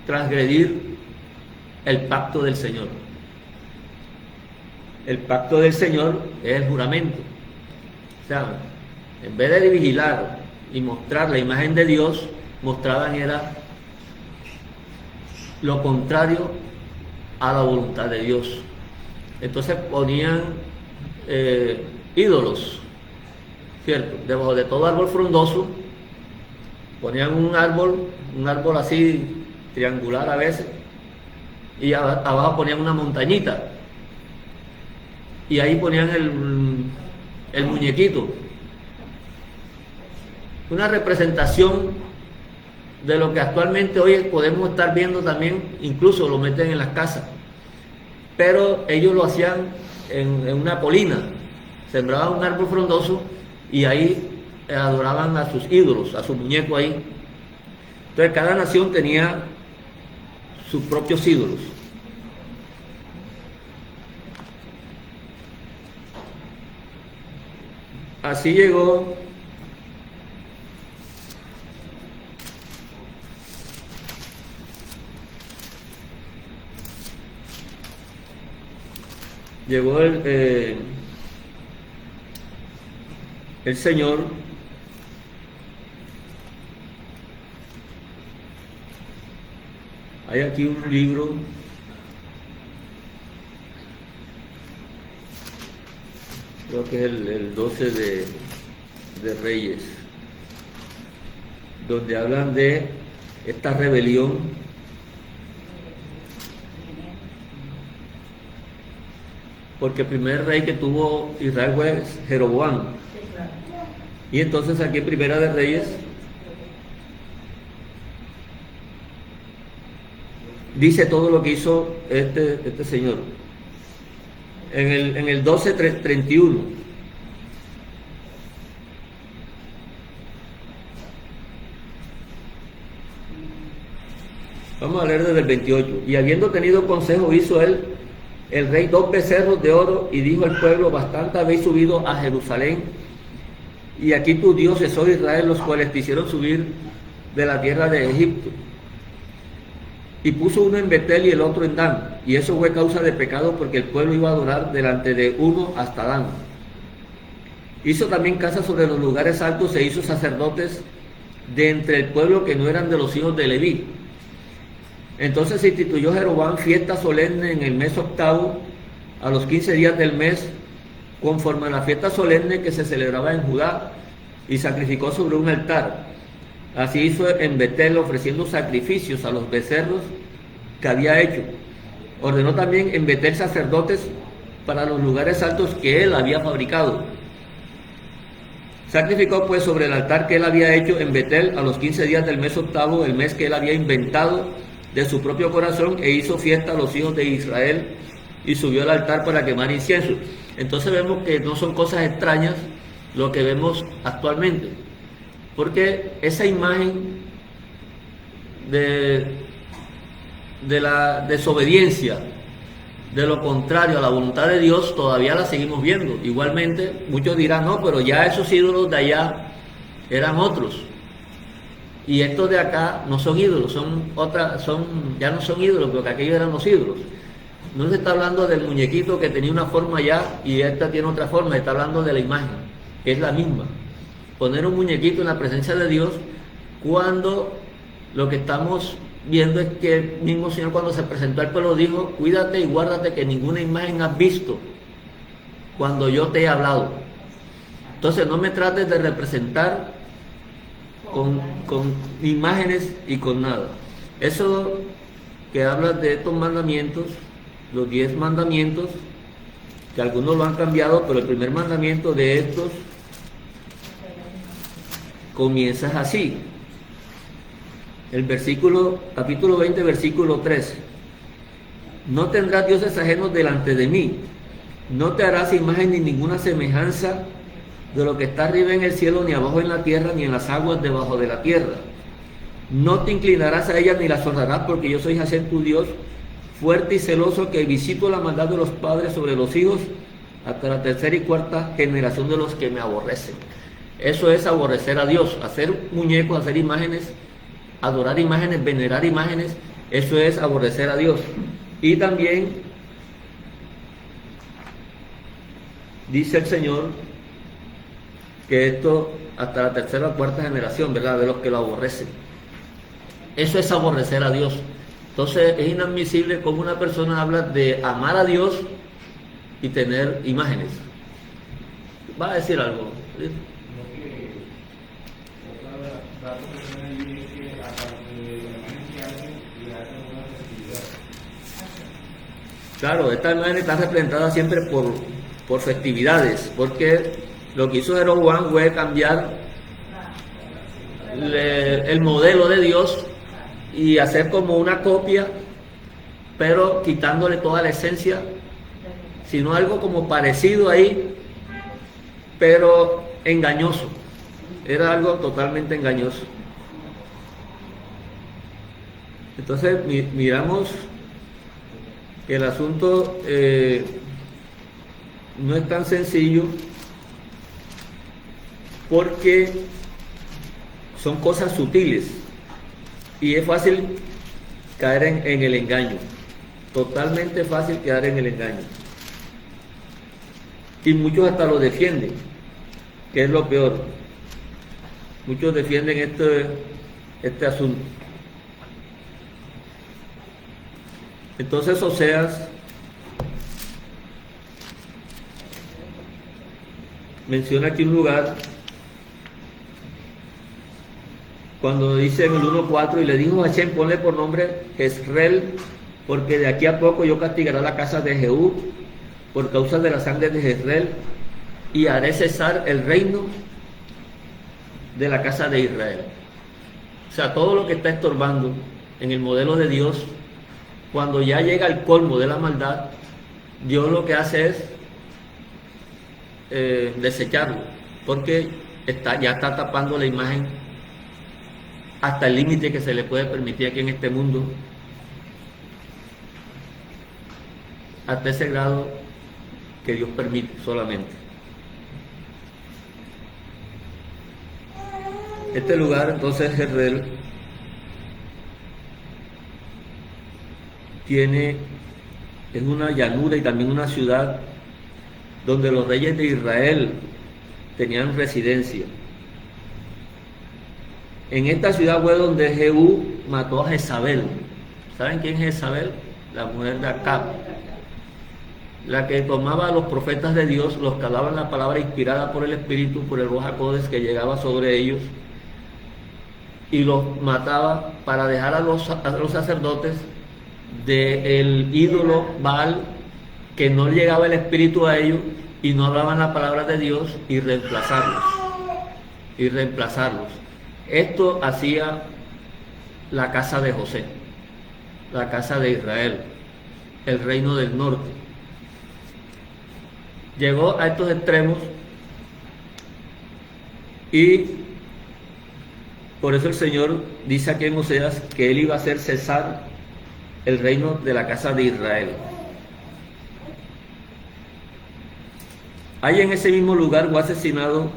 transgredir el pacto del Señor. El pacto del Señor es el juramento. O sea, en vez de vigilar y mostrar la imagen de Dios, mostraban era lo contrario a la voluntad de Dios. Entonces ponían ídolos, ¿cierto? Debajo de todo árbol frondoso ponían un árbol así triangular a veces, y abajo ponían una montañita y ahí ponían el muñequito, una representación de lo que actualmente hoy podemos estar viendo también, incluso lo meten en las casas, pero ellos lo hacían en una colina, sembraban un árbol frondoso y ahí adoraban a sus ídolos, a su muñeco ahí. Entonces cada nación tenía sus propios ídolos. Así llegó el Señor hay aquí un libro creo que es el 12 de Reyes, donde hablan de esta rebelión porque el primer rey que tuvo Israel fue Jeroboam. Y entonces aquí en Primera de Reyes dice todo lo que hizo este señor. En el 12:31 vamos a leer desde el 28. Y habiendo tenido consejo hizo él el rey 2 becerros de oro y dijo al pueblo: bastante habéis subido a Jerusalén, y aquí tus dioses, oh Israel, los cuales te hicieron subir de la tierra de Egipto. Y puso uno en Betel y el otro en Dan, y eso fue causa de pecado, porque el pueblo iba a adorar delante de uno hasta Dan. Hizo también casas sobre los lugares altos e hizo sacerdotes de entre el pueblo que no eran de los hijos de Leví. Entonces se instituyó Jeroboam fiesta solemne en el mes octavo, a los 15 días del mes, conforme a la fiesta solemne que se celebraba en Judá, y sacrificó sobre un altar. Así hizo en Betel, ofreciendo sacrificios a los becerros que había hecho. Ordenó también en Betel sacerdotes para los lugares altos que él había fabricado. Sacrificó pues sobre el altar que él había hecho en Betel a los 15 días del mes octavo, el mes que él había inventado de su propio corazón, e hizo fiesta a los hijos de Israel y subió al altar para quemar incienso. Entonces vemos que no son cosas extrañas lo que vemos actualmente, porque esa imagen de la desobediencia, de lo contrario a la voluntad de Dios, todavía la seguimos viendo. Igualmente muchos dirán: no, pero ya esos ídolos de allá eran otros, y estos de acá no son ídolos, ya no son ídolos, porque aquellos eran los ídolos. No se está hablando del muñequito que tenía una forma allá y esta tiene otra forma, se está hablando de la imagen, que es la misma. Poner un muñequito en la presencia de Dios, cuando lo que estamos viendo es que el mismo Señor, cuando se presentó al pueblo, dijo: cuídate y guárdate que ninguna imagen has visto cuando yo te he hablado. Entonces no me trates de representar con imágenes y con nada. Eso que habla de estos mandamientos, los 10 mandamientos, que algunos lo han cambiado, pero el primer mandamiento de estos comienza así. El capítulo 20, versículo 3. No tendrás dioses ajenos delante de mí, no te harás imagen ni ninguna semejanza de lo que está arriba en el cielo, ni abajo en la tierra, ni en las aguas debajo de la tierra. No te inclinarás a ellas ni las honrarás, porque yo soy Hashem tu Dios, fuerte y celoso, que visito la maldad de los padres sobre los hijos hasta la tercera y cuarta generación de los que me aborrecen. Eso es aborrecer a Dios, hacer muñecos, hacer imágenes, adorar imágenes, venerar imágenes. Eso es aborrecer a Dios. Y también dice el Señor que esto hasta la tercera o cuarta generación, ¿verdad?, de los que lo aborrecen. Eso es aborrecer a Dios. Entonces es inadmisible cómo una persona habla de amar a Dios y tener imágenes. Va a decir algo. ¿Sí? Claro, esta imagen está representada siempre por festividades, porque lo que hizo Jeroboam fue cambiar el modelo de Dios y hacer como una copia, pero quitándole toda la esencia, sino algo como parecido ahí, pero engañoso. Era algo totalmente engañoso. Entonces miramos que el asunto no es tan sencillo, porque son cosas sutiles y es fácil caer en el engaño, totalmente fácil caer en el engaño. Y muchos hasta lo defienden, que es lo peor. Muchos defienden este asunto. Entonces Oseas menciona aquí un lugar cuando dice en el 1:4, y le dijo a Hashem, ponle por nombre Jezreel, porque de aquí a poco yo castigaré la casa de Jehú por causa de la sangre de Jezreel, y haré cesar el reino de la casa de Israel. O sea, todo lo que está estorbando en el modelo de Dios, cuando ya llega al colmo de la maldad, Dios lo que hace es desecharlo, porque ya está tapando la imagen hasta el límite que se le puede permitir aquí en este mundo, hasta ese grado que Dios permite solamente. Este lugar, entonces, Jezreel, es una llanura y también una ciudad donde los reyes de Israel tenían residencia. En esta ciudad fue donde Jehú mató a Jezabel. ¿Saben quién es Jezabel? La mujer de Acab, la que tomaba a los profetas de Dios, los calaba en la palabra inspirada por el Espíritu, por el Ruach HaKodesh que llegaba sobre ellos, y los mataba para dejar a los sacerdotes del ídolo Baal, que no llegaba el Espíritu a ellos y no hablaban la palabra de Dios, y reemplazarlos. Esto hacía la casa de José, la casa de Israel, el reino del norte. Llegó a estos extremos, y por eso el Señor dice aquí en Oseas que Él iba a hacer cesar el reino de la casa de Israel. Ahí en ese mismo lugar fue asesinado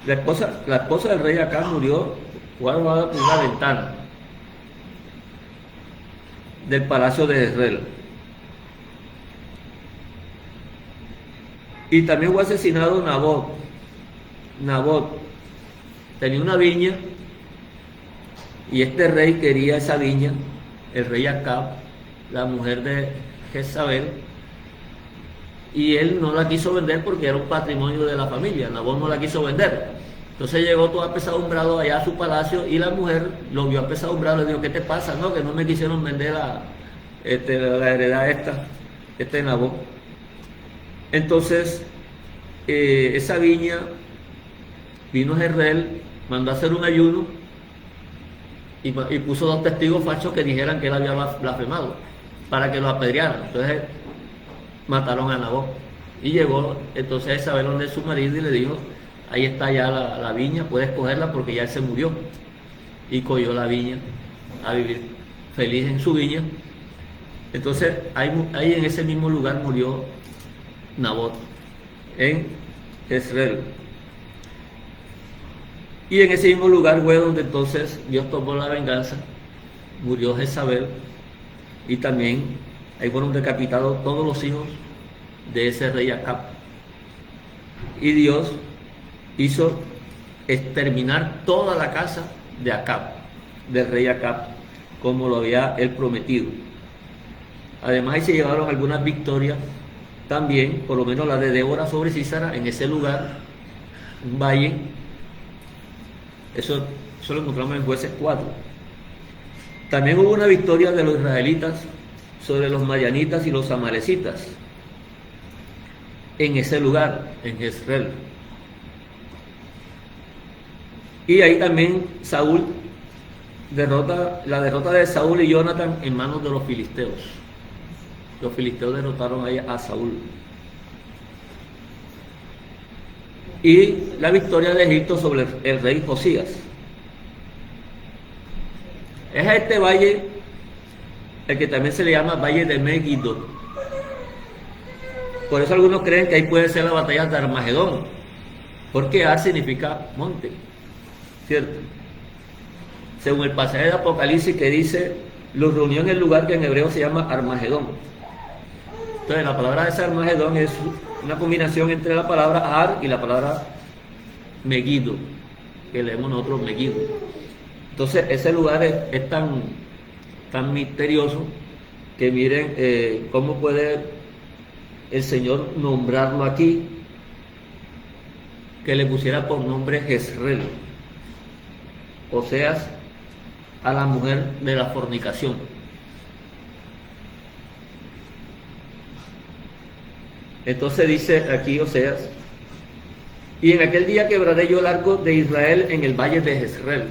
la esposa del rey Acab, murió, fue arrojada por una ventana del palacio de Jezreel. Y también fue asesinado Nabot tenía una viña, y este rey quería esa viña, el rey Acab, la mujer de Jezabel, y él no la quiso vender porque era un patrimonio de la familia. Nabot no la quiso vender. Entonces llegó todo apesadumbrado allá a su palacio, y la mujer lo vio apesadumbrado, le dijo: ¿qué te pasa? No, que no me quisieron vender la heredad este Nabot. Entonces esa viña, vino Jezreel, mandó a hacer un ayuno y puso 2 testigos falsos que dijeran que él había blasfemado, para que lo apedrearan. Entonces mataron a Nabot, y llegó entonces a Isabel donde su marido y le dijo: ahí está ya la viña, puedes cogerla porque ya él se murió. Y cogió la viña a vivir feliz en su viña. Entonces ahí en ese mismo lugar murió Nabot, en Jezreel. Y en ese mismo lugar fue donde entonces Dios tomó la venganza, murió Jezabel, y también ahí fueron decapitados todos los hijos de ese rey Acab. Y Dios hizo exterminar toda la casa de Acab, del rey Acab, como lo había él prometido. Además ahí se llevaron algunas victorias también, por lo menos la de Débora sobre Sísara, en ese lugar, un valle. Eso lo encontramos en Jueces 4. También hubo una victoria de los israelitas sobre los mayanitas y los amalecitas en ese lugar, en Jezreel. Y ahí también la derrota de Saúl y Jonathan en manos de los filisteos. Los filisteos derrotaron a Saúl. Y la victoria de Egipto sobre el rey Josías. Es a este valle el que también se le llama Valle de Megiddo. Por eso algunos creen que ahí puede ser la batalla de Armagedón, porque Ar significa monte, ¿cierto? Según el pasaje de Apocalipsis que dice, los reunió en el lugar que en hebreo se llama Armagedón. Entonces la palabra de ese Armagedón es una combinación entre la palabra Ar y la palabra Megiddo, que leemos nosotros Megiddo. Entonces ese lugar es tan misterioso que miren cómo puede el Señor nombrarlo aquí, que le pusiera por nombre Jezreel, o sea, a la mujer de la fornicación. Entonces dice aquí Oseas, y en aquel día quebraré yo el arco de Israel en el valle de Jezreel.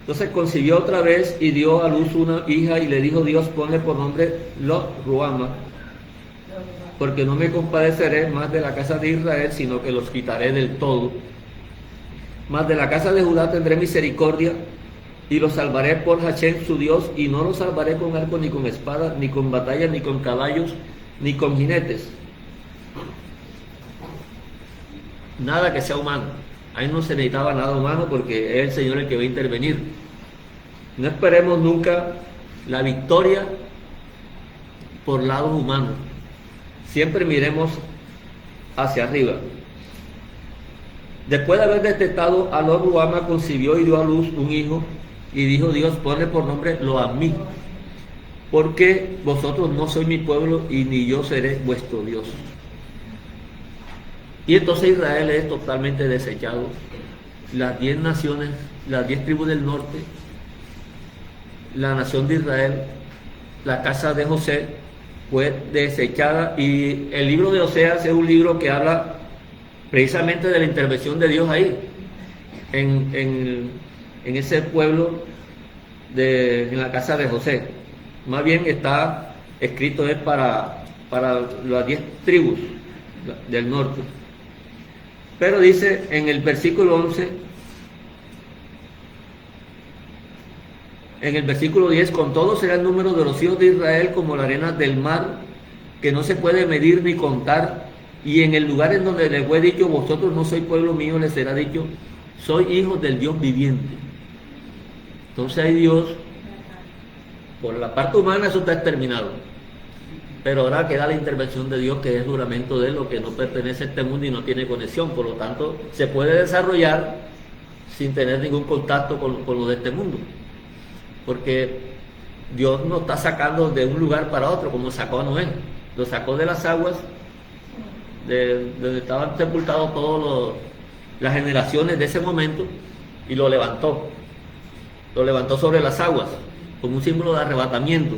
Entonces concibió otra vez y dio a luz una hija y le dijo Dios, ponle por nombre Lo-Ruama, porque no me compadeceré más de la casa de Israel, sino que los quitaré del todo. Mas de la casa de Judá tendré misericordia y los salvaré por Hashem su Dios, y no los salvaré con arco, ni con espada, ni con batalla, ni con caballos, ni con jinetes. Nada que sea humano. Ahí no se necesitaba nada humano porque es el Señor el que va a intervenir. No esperemos nunca la victoria por lados humanos. Siempre miremos hacia arriba. Después de haber detestado a Lo-Ruama, concibió y dio a luz un hijo, y dijo Dios, ponle por nombre Lo-Ammi, porque vosotros no sois mi pueblo y ni yo seré vuestro Dios. Y entonces Israel es totalmente desechado. Las 10 naciones, las 10 tribus del norte, la nación de Israel, la casa de José fue desechada. Y el libro de Oseas es un libro que habla precisamente de la intervención de Dios ahí, en ese pueblo, en la casa de José. Más bien está escrito es para las 10 tribus del norte. Pero dice en el versículo 11, en el versículo 10, con todo será el número de los hijos de Israel como la arena del mar, que no se puede medir ni contar. Y en el lugar en donde les fue dicho, vosotros no sois pueblo mío, les será dicho, soy hijos del Dios viviente. Entonces hay Dios, por la parte humana eso está exterminado, pero ahora queda la intervención de Dios, que es juramento de lo que no pertenece a este mundo y no tiene conexión, por lo tanto se puede desarrollar sin tener ningún contacto con lo de este mundo, porque Dios nos está sacando de un lugar para otro, como sacó a Noé, lo sacó de las aguas, de donde estaban sepultados todas las generaciones de ese momento, y lo levantó sobre las aguas, como un símbolo de arrebatamiento,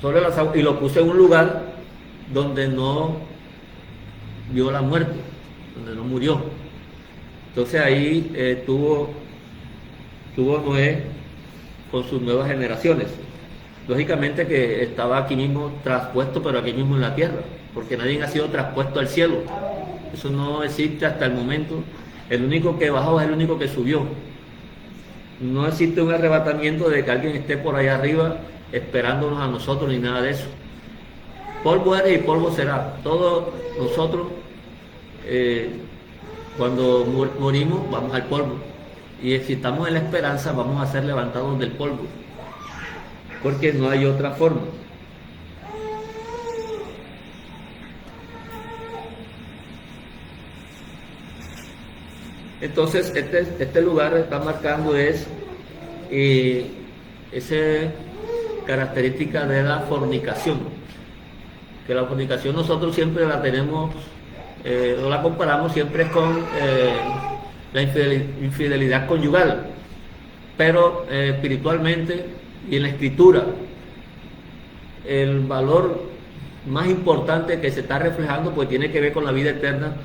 sobre las aguas, y lo puso en un lugar donde no vio la muerte, donde no murió. Entonces ahí tuvo Noé con sus nuevas generaciones. Lógicamente que estaba aquí mismo traspuesto, pero aquí mismo en la tierra, porque nadie ha sido traspuesto al cielo. Eso no existe hasta el momento. El único que bajó es el único que subió. No existe un arrebatamiento de que alguien esté por allá arriba esperándonos a nosotros, ni nada de eso. Polvo eres y polvo será. Todos nosotros, cuando morimos, vamos al polvo. Y si estamos en la esperanza, vamos a ser levantados del polvo, porque no hay otra forma. Entonces este lugar está marcando esa característica de la fornicación, que la fornicación nosotros siempre la tenemos, o la comparamos siempre con la infidelidad conyugal, pero espiritualmente y en la escritura, el valor más importante que se está reflejando, pues tiene que ver con la vida eterna,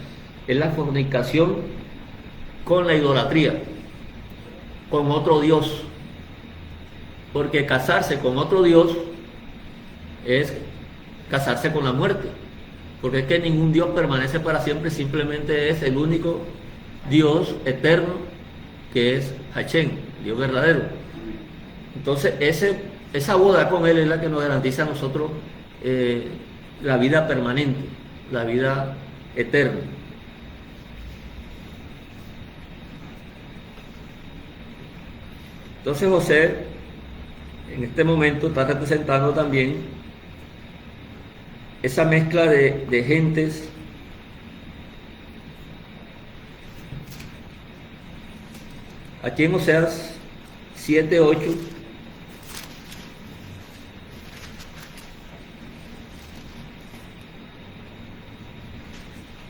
es la fornicación con la idolatría, con otro Dios. Porque casarse con otro Dios es casarse con la muerte. Porque es que ningún Dios permanece para siempre, simplemente es el único Dios eterno, que es Hachén, Dios verdadero. Entonces esa boda con Él es la que nos garantiza a nosotros la vida permanente, la vida eterna. Entonces José en este momento está representando también esa mezcla de gentes aquí en Oseas 7:8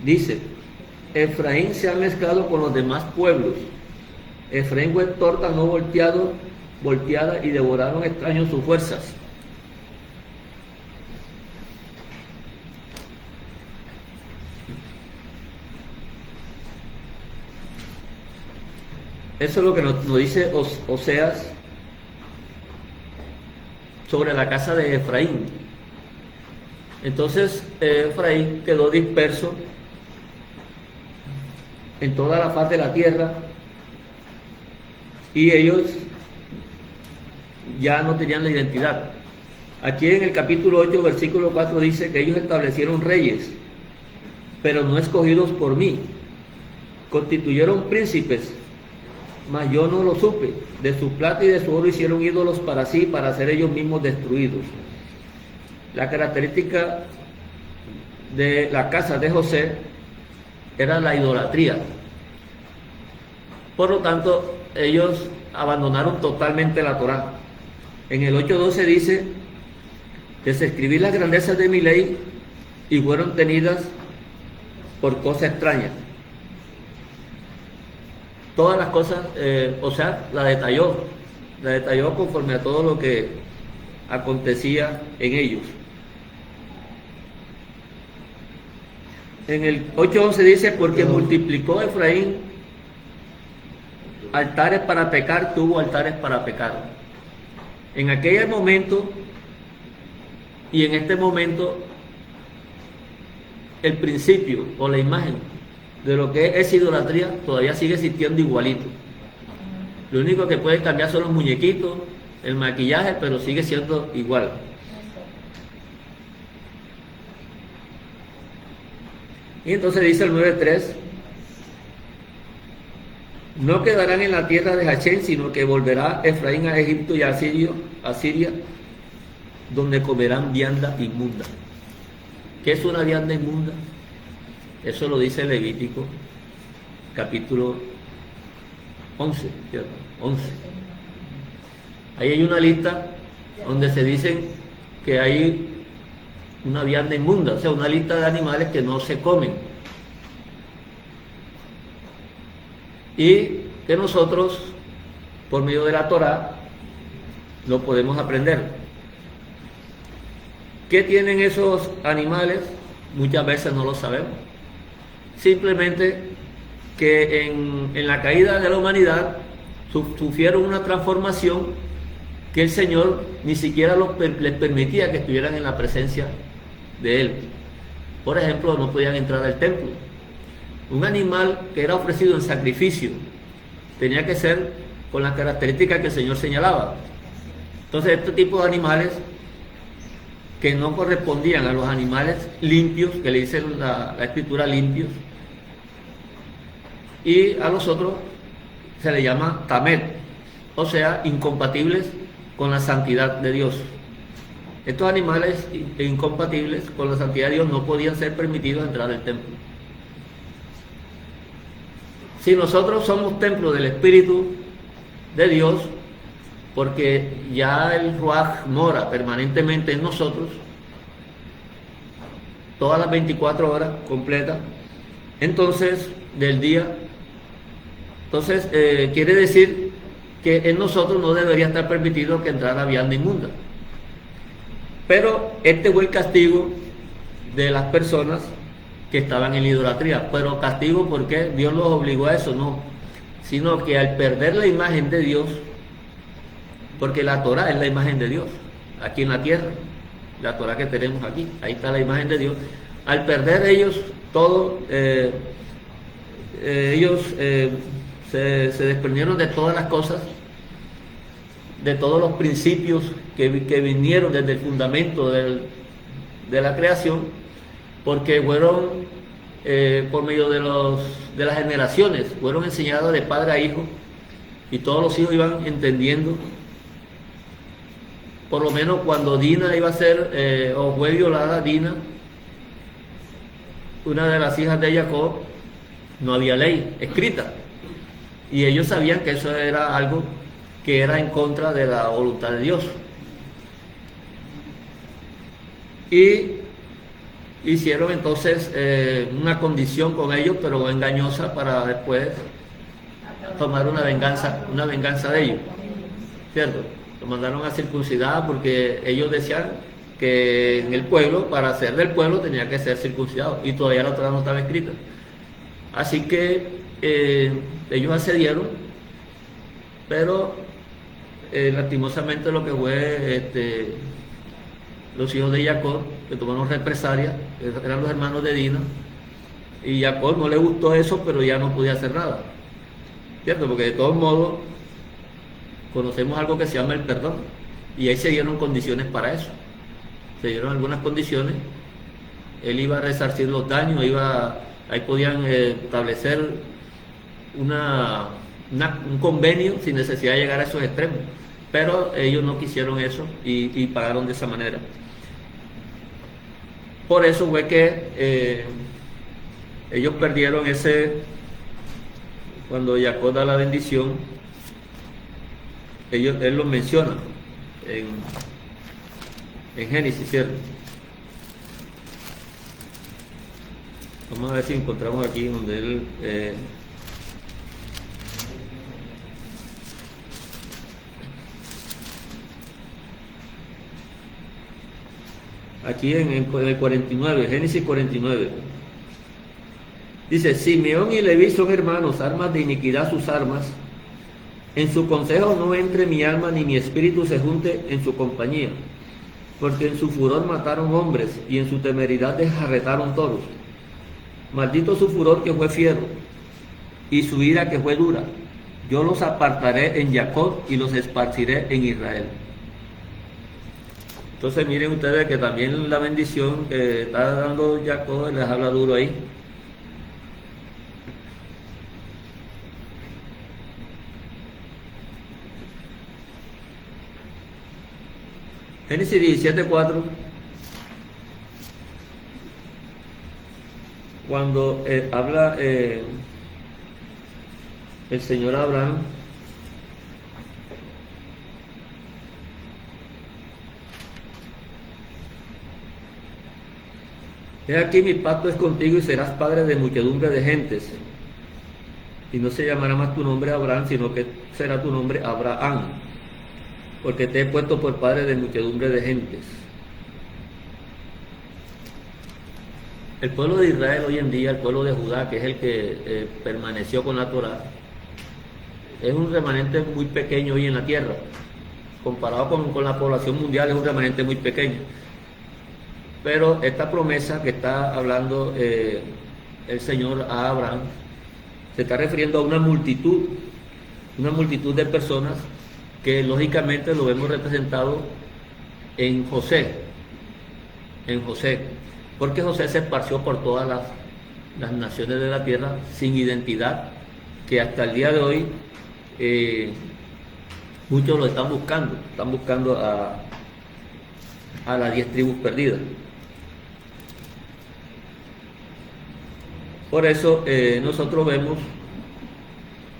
dice: Efraín se ha mezclado con los demás pueblos. Efraín fue torta no volteada y devoraron extraños sus fuerzas. Eso es lo que nos dice Oseas sobre la casa de Efraín. Entonces Efraín quedó disperso en toda la faz de la tierra y ellos ya no tenían la identidad. Aquí en el capítulo 8, versículo 4 dice que ellos establecieron reyes, pero no escogidos por mí. Constituyeron príncipes, mas yo no lo supe. De su plata y de su oro hicieron ídolos para sí, para ser ellos mismos destruidos. La característica de la casa de José era la idolatría. Por lo tanto, ellos abandonaron totalmente la Torá. En el 8:12 dice: desescribí las grandezas de mi ley y fueron tenidas por cosa extraña. Todas las cosas, o sea, la detalló conforme a todo lo que acontecía en ellos. En el 8:11 dice: porque multiplicó Efraín altares para pecar, tuvo altares para pecar. En aquel momento y en este momento, el principio o la imagen de lo que es idolatría todavía sigue existiendo igualito. Lo único que puede cambiar son los muñequitos, el maquillaje, pero sigue siendo igual. Y entonces dice el 9:3: no quedarán en la tierra de Hachén, sino que volverá Efraín a Egipto y a Siria, donde comerán vianda inmunda. ¿Qué es una vianda inmunda? Eso lo dice Levítico, capítulo 11, ¿cierto? 11. Ahí hay una lista donde se dicen que hay una vianda inmunda, o sea, una lista de animales que no se comen. Y que nosotros, por medio de la Torá, lo podemos aprender. ¿Qué tienen esos animales? Muchas veces no lo sabemos. Simplemente que en la caída de la humanidad sufrieron una transformación que el Señor ni siquiera les permitía que estuvieran en la presencia de Él. Por ejemplo, no podían entrar al templo. Un animal que era ofrecido en sacrificio tenía que ser con las características que el Señor señalaba. Entonces, este tipo de animales que no correspondían a los animales limpios, que le dice la escritura limpios, y a los otros se le llama tamet, o sea, incompatibles con la santidad de Dios. Estos animales incompatibles con la santidad de Dios no podían ser permitidos entrar al templo. Si nosotros somos templo del Espíritu de Dios, porque ya el Ruaj mora permanentemente en nosotros, todas las 24 horas completas, entonces, del día, entonces quiere decir que en nosotros no debería estar permitido que entrara vianda inmunda. Pero este fue el castigo de las personas que estaban en la idolatría. Pero castigo porque Dios los obligó a eso, no, sino que al perder la imagen de Dios, porque la Torah es la imagen de Dios aquí en la tierra, la Torah que tenemos aquí, ahí está la imagen de Dios. Al perder ellos todo, ellos se desprendieron de todas las cosas, de todos los principios que vinieron desde el fundamento de la creación, porque fueron por medio de las generaciones, fueron enseñados de padre a hijo, y todos los hijos iban entendiendo. Por lo menos cuando Dina iba a ser, o fue violada Dina, una de las hijas de Jacob, no había ley escrita, y ellos sabían que eso era algo que era en contra de la voluntad de Dios, y hicieron entonces una condición con ellos, pero engañosa, para después tomar una venganza de ellos, ¿cierto? Lo mandaron a circuncidar porque ellos decían que en el pueblo, para ser del pueblo, tenía que ser circuncidado, y todavía la Torah no estaba escrita. Así que ellos accedieron, pero lastimosamente lo que fue los hijos de Jacob, que tomaron represalias, eran los hermanos de Dina, y Jacob no le gustó eso, pero ya no podía hacer nada, ¿cierto? Porque de todos modos conocemos algo que se llama el perdón, y ahí se dieron condiciones para eso, se dieron algunas condiciones. Él iba a resarcir los daños, ahí podían establecer un convenio sin necesidad de llegar a esos extremos, pero ellos no quisieron eso y pagaron de esa manera. Por eso fue que ellos perdieron cuando Jacob da la bendición, él lo menciona en Génesis, ¿cierto? Vamos a ver si encontramos aquí donde él aquí en el 49, Génesis 49. Dice: Simeón y Leví son hermanos, armas de iniquidad sus armas. En su consejo no entre mi alma, ni mi espíritu se junte en su compañía. Porque en su furor mataron hombres, y en su temeridad desjarretaron toros. Maldito su furor que fue fiero, y su ira que fue dura. Yo los apartaré en Jacob, y los esparciré en Israel. Entonces miren ustedes que también la bendición que está dando Jacob les habla duro ahí. Génesis 17:4, cuando habla el Señor a Abraham, he aquí mi pacto es contigo y serás padre de muchedumbre de gentes, y no se llamará más tu nombre Abraham, sino que será tu nombre Abraham, porque te he puesto por padre de muchedumbre de gentes. El pueblo de Israel hoy en día, el pueblo de Judá, que es el que permaneció con la Torah, es un remanente muy pequeño hoy en la tierra. Comparado con la población mundial, es un remanente muy pequeño. Pero esta promesa que está hablando el Señor a Abraham, se está refiriendo a una multitud de personas que lógicamente lo vemos representado en José, porque José se esparció por todas las naciones de la tierra sin identidad, que hasta el día de hoy muchos lo están buscando a las 10 tribus perdidas. Por eso nosotros vemos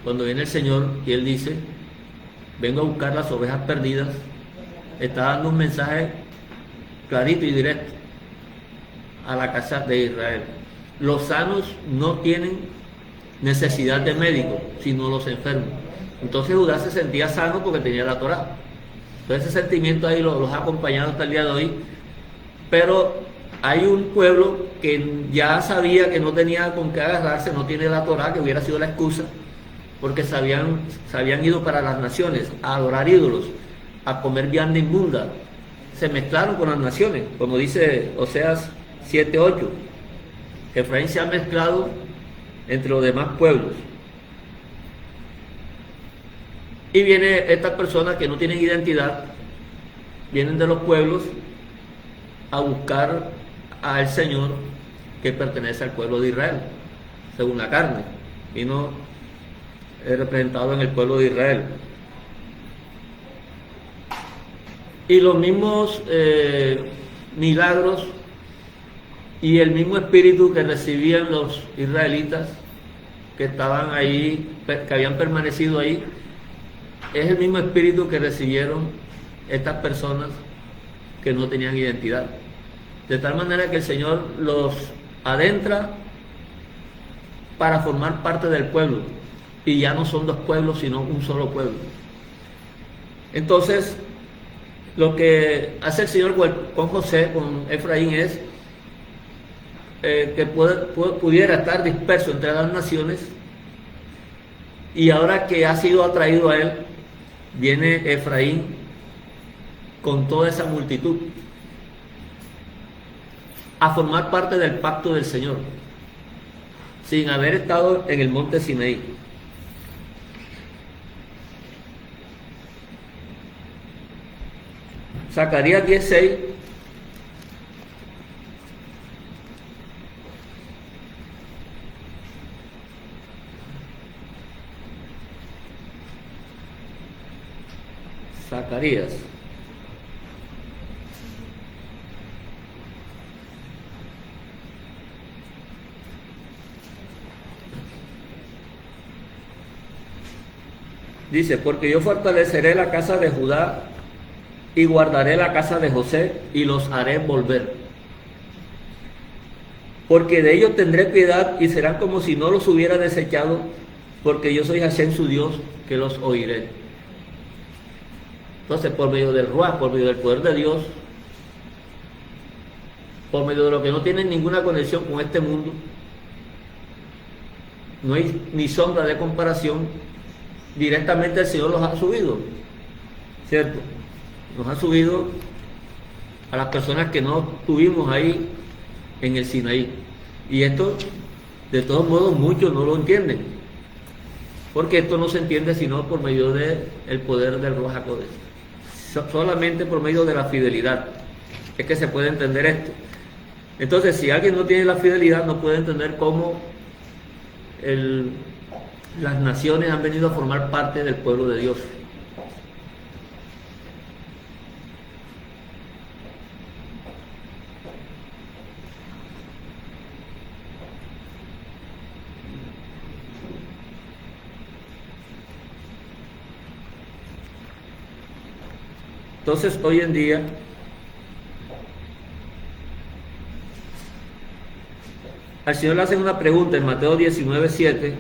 cuando viene el Señor y Él dice: vengo a buscar las ovejas perdidas, está dando un mensaje clarito y directo a la casa de Israel. Los sanos no tienen necesidad de médico, sino los enfermos. Entonces Judá se sentía sano porque tenía la Torá. Entonces ese sentimiento ahí los ha acompañado hasta el día de hoy. Pero hay un pueblo que ya sabía que no tenía con qué agarrarse, no tiene la Torá, que hubiera sido la excusa, porque se habían ido para las naciones a adorar ídolos, a comer vianda inmunda. Se mezclaron con las naciones, como dice Oseas 7:8. Efraín se ha mezclado entre los demás pueblos. Y vienen estas personas que no tienen identidad, vienen de los pueblos a buscar al Señor que pertenece al pueblo de Israel, según la carne, y no es representado en el pueblo de Israel. Y los mismos milagros y el mismo espíritu que recibían los israelitas que estaban ahí, que habían permanecido ahí, es el mismo espíritu que recibieron estas personas que no tenían identidad. De tal manera que el Señor los adentra para formar parte del pueblo, y ya no son dos pueblos, sino un solo pueblo. Entonces, lo que hace el Señor con José, con Efraín, es que pudiera estar disperso entre las naciones, y ahora que ha sido atraído a él, viene Efraín con toda esa multitud a formar parte del pacto del Señor, sin haber estado en el monte Sinaí. Zacarías 10:6 Zacarías. Dice, porque yo fortaleceré la casa de Judá y guardaré la casa de José y los haré volver. Porque de ellos tendré piedad y serán como si no los hubiera desechado, porque yo soy Hashem su Dios, que los oiré. Entonces, por medio del Ruach, por medio del poder de Dios, por medio de lo que no tienen ninguna conexión con este mundo, no hay ni sombra de comparación, directamente el Señor los ha subido, ¿cierto? Nos ha subido a las personas que no tuvimos ahí en el Sinaí. Y esto, de todos modos, muchos no lo entienden, porque esto no se entiende sino por medio del poder del Ruach HaKodesh. Solamente por medio de la fidelidad es que se puede entender esto. Entonces, si alguien no tiene la fidelidad, no puede entender cómo las naciones han venido a formar parte del pueblo de Dios. Entonces, hoy en día, al Señor le hacen una pregunta en Mateo 19:7.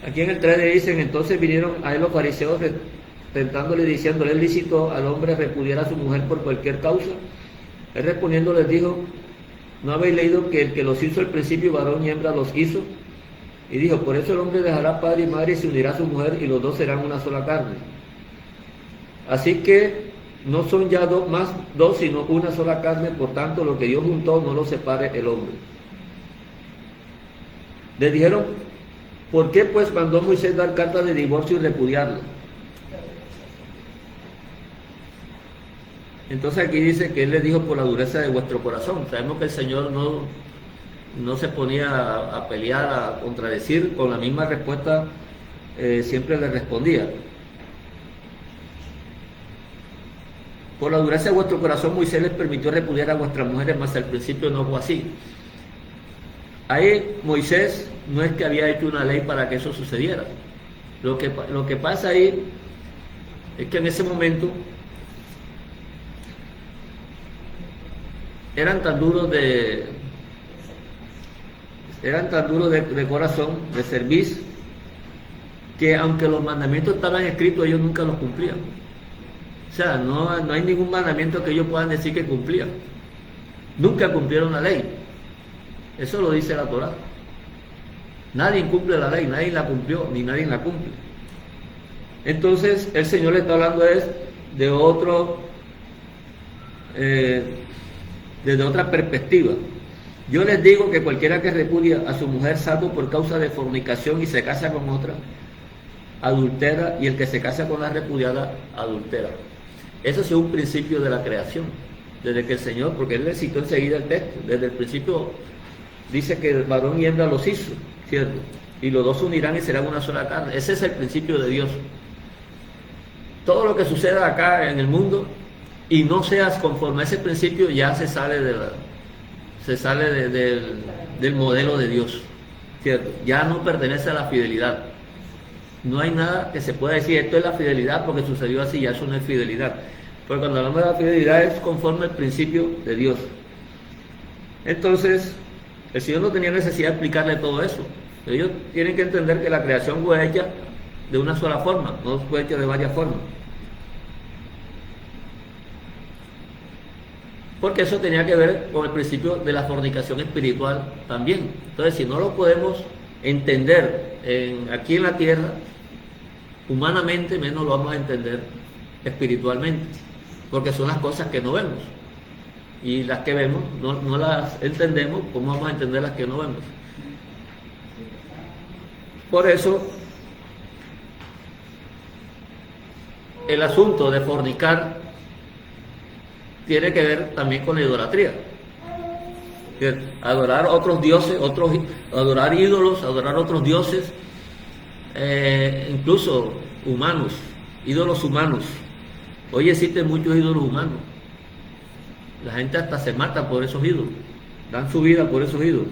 Aquí en el 3 le dicen, entonces vinieron a él los fariseos tentándole, diciéndole, ¿es lícito al hombre repudiar a su mujer por cualquier causa? Él respondiendo les dijo, ¿no habéis leído que el que los hizo al principio, varón y hembra los hizo? Y dijo, por eso el hombre dejará padre y madre y se unirá a su mujer, y los dos serán una sola carne. Así que no son ya más dos, sino una sola carne, por tanto lo que Dios juntó no lo separe el hombre. Le dijeron, ¿por qué pues mandó Moisés dar carta de divorcio y repudiarlo? Entonces aquí dice que él les dijo por la dureza de vuestro corazón. Sabemos que el Señor no se ponía a pelear, a contradecir, con la misma respuesta siempre le respondía. Por la dureza de vuestro corazón Moisés les permitió repudiar a vuestras mujeres, mas al principio no fue así. Ahí Moisés no es que había hecho una ley para que eso sucediera. Lo que pasa ahí es que en ese momento eran tan duros de corazón, de servicio, que aunque los mandamientos estaban escritos, ellos nunca los cumplían. O sea, no hay ningún mandamiento que ellos puedan decir que cumplían. Nunca cumplieron la ley. Eso lo dice la Torá. Nadie cumple la ley, nadie la cumplió, ni nadie la cumple. Entonces, el Señor le está hablando desde otra perspectiva. Yo les digo que cualquiera que repudia a su mujer salvo por causa de fornicación y se casa con otra, adultera, y el que se casa con la repudiada, adultera. Eso es un principio de la creación. Desde que el Señor, porque Él le citó enseguida el texto, desde el principio dice que el varón y hembra los hizo, ¿cierto? Y los dos se unirán y serán una sola carne. Ese es el principio de Dios. Todo lo que suceda acá en el mundo y no seas conforme a ese principio, ya se sale del modelo de Dios, ¿cierto? Ya no pertenece a la fidelidad. No hay nada que se pueda decir, esto es la fidelidad porque sucedió así, ya eso no es fidelidad. Porque cuando hablamos de la fidelidad es conforme al principio de Dios. Entonces, el Señor no tenía necesidad de explicarle todo eso. Ellos tienen que entender que la creación fue hecha de una sola forma, no fue hecha de varias formas. Porque eso tenía que ver con el principio de la fornicación espiritual también. Entonces, si no lo podemos entender aquí en la tierra, humanamente, menos lo vamos a entender espiritualmente, porque son las cosas que no vemos. Y las que vemos, no las entendemos, ¿cómo vamos a entender las que no vemos? Por eso, el asunto de fornicar tiene que ver también con la idolatría. Adorar otros dioses, adorar ídolos, adorar otros dioses, incluso humanos, ídolos humanos. Hoy existen muchos ídolos humanos. La gente hasta se mata por esos ídolos, dan su vida por esos ídolos.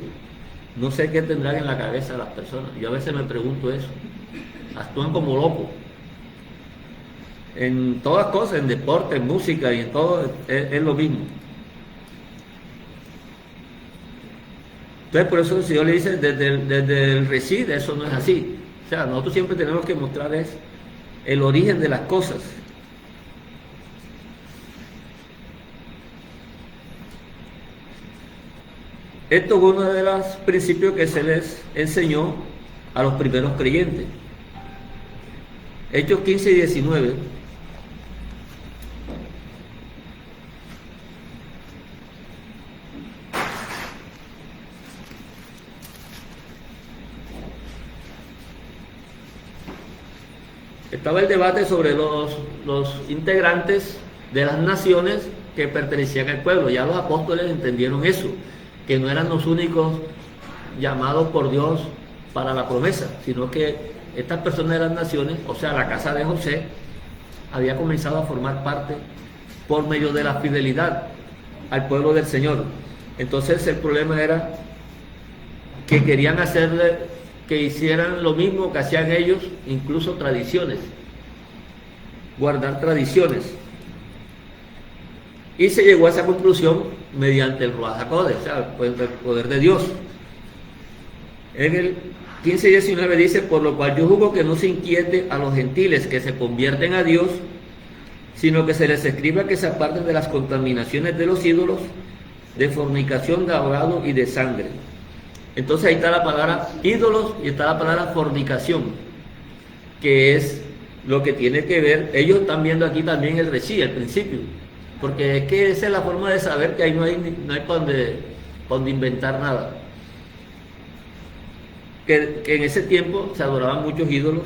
No sé qué tendrán en la cabeza las personas. Yo a veces me pregunto eso. Actúan como locos. En todas cosas, en deporte, en música y en todo, es lo mismo. Entonces, por eso el Señor le dice, desde el reside, eso no es así. O sea, nosotros siempre tenemos que mostrar el origen de las cosas. Esto es uno de los principios que se les enseñó a los primeros creyentes. Hechos 15 y 19. Estaba el debate sobre los integrantes de las naciones que pertenecían al pueblo. Ya los apóstoles entendieron eso, que no eran los únicos llamados por Dios para la promesa, sino que estas personas de las naciones, o sea, la casa de José, había comenzado a formar parte por medio de la fidelidad al pueblo del Señor. Entonces el problema era que querían que hicieran lo mismo que hacían ellos, incluso tradiciones, guardar tradiciones. Y se llegó a esa conclusión mediante el Ruach HaKodesh, o sea, el poder de Dios. En el 15 y 19 dice, por lo cual yo juzgo que no se inquiete a los gentiles que se convierten a Dios, sino que se les escriba que se aparten de las contaminaciones de los ídolos, de fornicación, de ahogado y de sangre. Entonces ahí está la palabra ídolos y está la palabra fornicación, que es lo que tiene que ver. Ellos están viendo aquí también el reci, el principio, porque es que esa es la forma de saber que ahí no hay para donde inventar nada. Que en ese tiempo se adoraban muchos ídolos,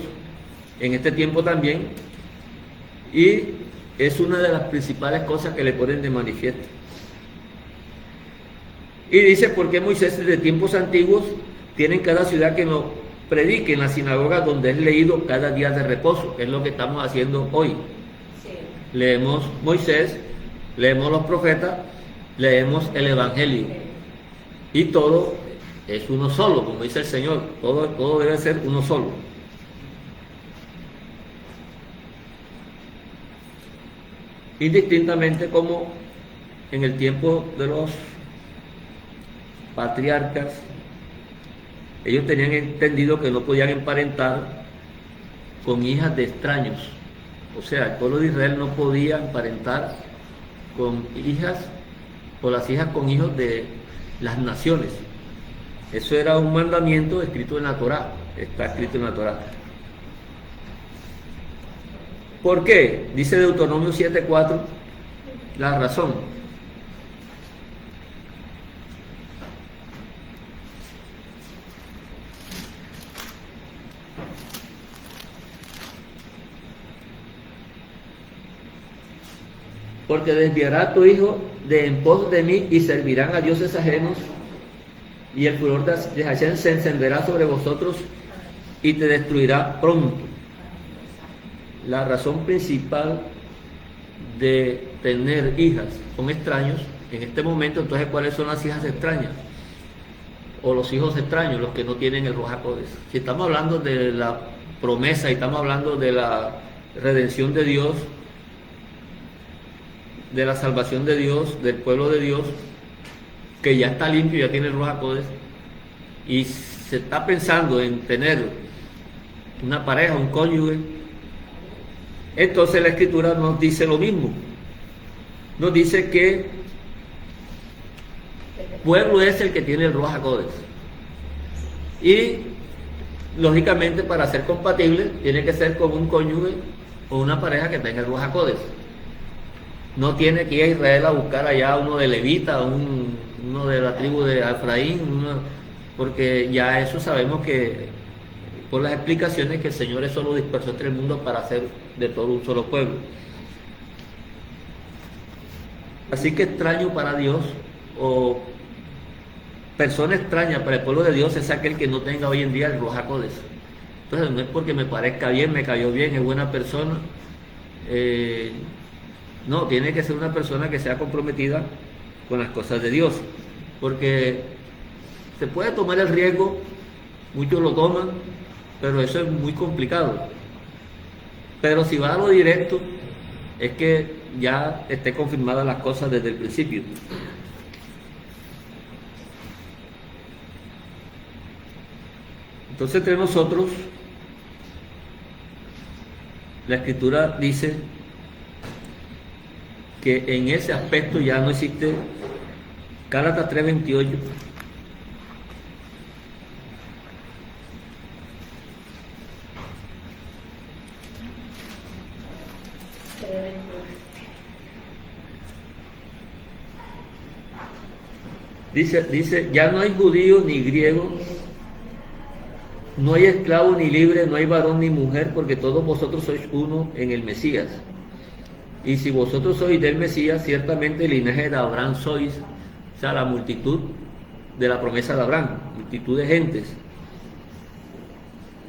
en este tiempo también, y es una de las principales cosas que le ponen de manifiesto. Y dice, porque Moisés desde tiempos antiguos tiene en cada ciudad que nos predique en la sinagoga donde es leído cada día de reposo, que es lo que estamos haciendo hoy. Sí. Leemos Moisés, leemos los profetas, leemos el Evangelio. Y todo es uno solo, como dice el Señor, todo debe ser uno solo. Indistintamente como en el tiempo de los patriarcas, ellos tenían entendido que no podían emparentar con hijas de extraños. O sea, el pueblo de Israel no podía emparentar con hijas o las hijas con hijos de las naciones. Eso era un mandamiento escrito en la Torá, está escrito en la Torá. ¿Por qué? Dice Deuteronomio 7:4, la razón. Porque desviará a tu hijo de en pos de mí y servirán a dioses ajenos, y el furor de Hashem se encenderá sobre vosotros y te destruirá pronto. La razón principal de tener hijas con extraños en este momento, entonces, ¿cuáles son las hijas extrañas? O los hijos extraños, los que no tienen el Ruach HaKodesh. Si estamos hablando de la promesa y estamos hablando de la redención de Dios, de la salvación de Dios, del pueblo de Dios, que ya está limpio, ya tiene el Ruach HaKodesh, y se está pensando en tener una pareja, un cónyuge, entonces la Escritura nos dice lo mismo. Nos dice que pueblo es el que tiene el Ruach HaKodesh. Y lógicamente, para ser compatible, tiene que ser con un cónyuge o una pareja que tenga el Ruach HaKodesh. No tiene que ir a Israel a buscar allá uno de Levita, uno de la tribu de Efraín, porque ya eso sabemos que, por las explicaciones, que el Señor eso lo dispersó entre el mundo para hacer de todo un solo pueblo. Así que extraño para Dios, o persona extraña para el pueblo de Dios, es aquel que no tenga hoy en día el Ruach HaKodesh. Entonces no es porque me parezca bien, me cayó bien, es buena persona. No, tiene que ser una persona que sea comprometida con las cosas de Dios, porque se puede tomar el riesgo, muchos lo toman, pero eso es muy complicado. Pero si va a lo directo, es que ya esté confirmadas las cosas desde el principio. Entonces, entre nosotros, la Escritura dice que en ese aspecto ya no existe. Gálatas 3:28. Dice, ya no hay judío ni griego, no hay esclavo ni libre, no hay varón ni mujer, porque todos vosotros sois uno en el Mesías. Y si vosotros sois del Mesías, ciertamente el linaje de Abraham sois, o sea, la multitud de la promesa de Abraham, multitud de gentes,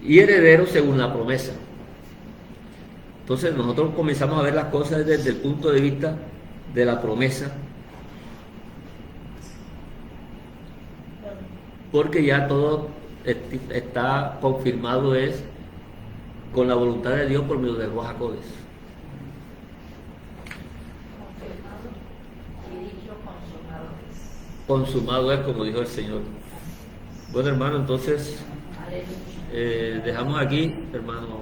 y herederos según la promesa. Entonces nosotros comenzamos a ver las cosas desde el punto de vista de la promesa, porque ya todo está confirmado, es con la voluntad de Dios por medio del Ruach HaKodesh. Consumado es, como dijo el Señor. Bueno, hermano, entonces dejamos aquí, hermano.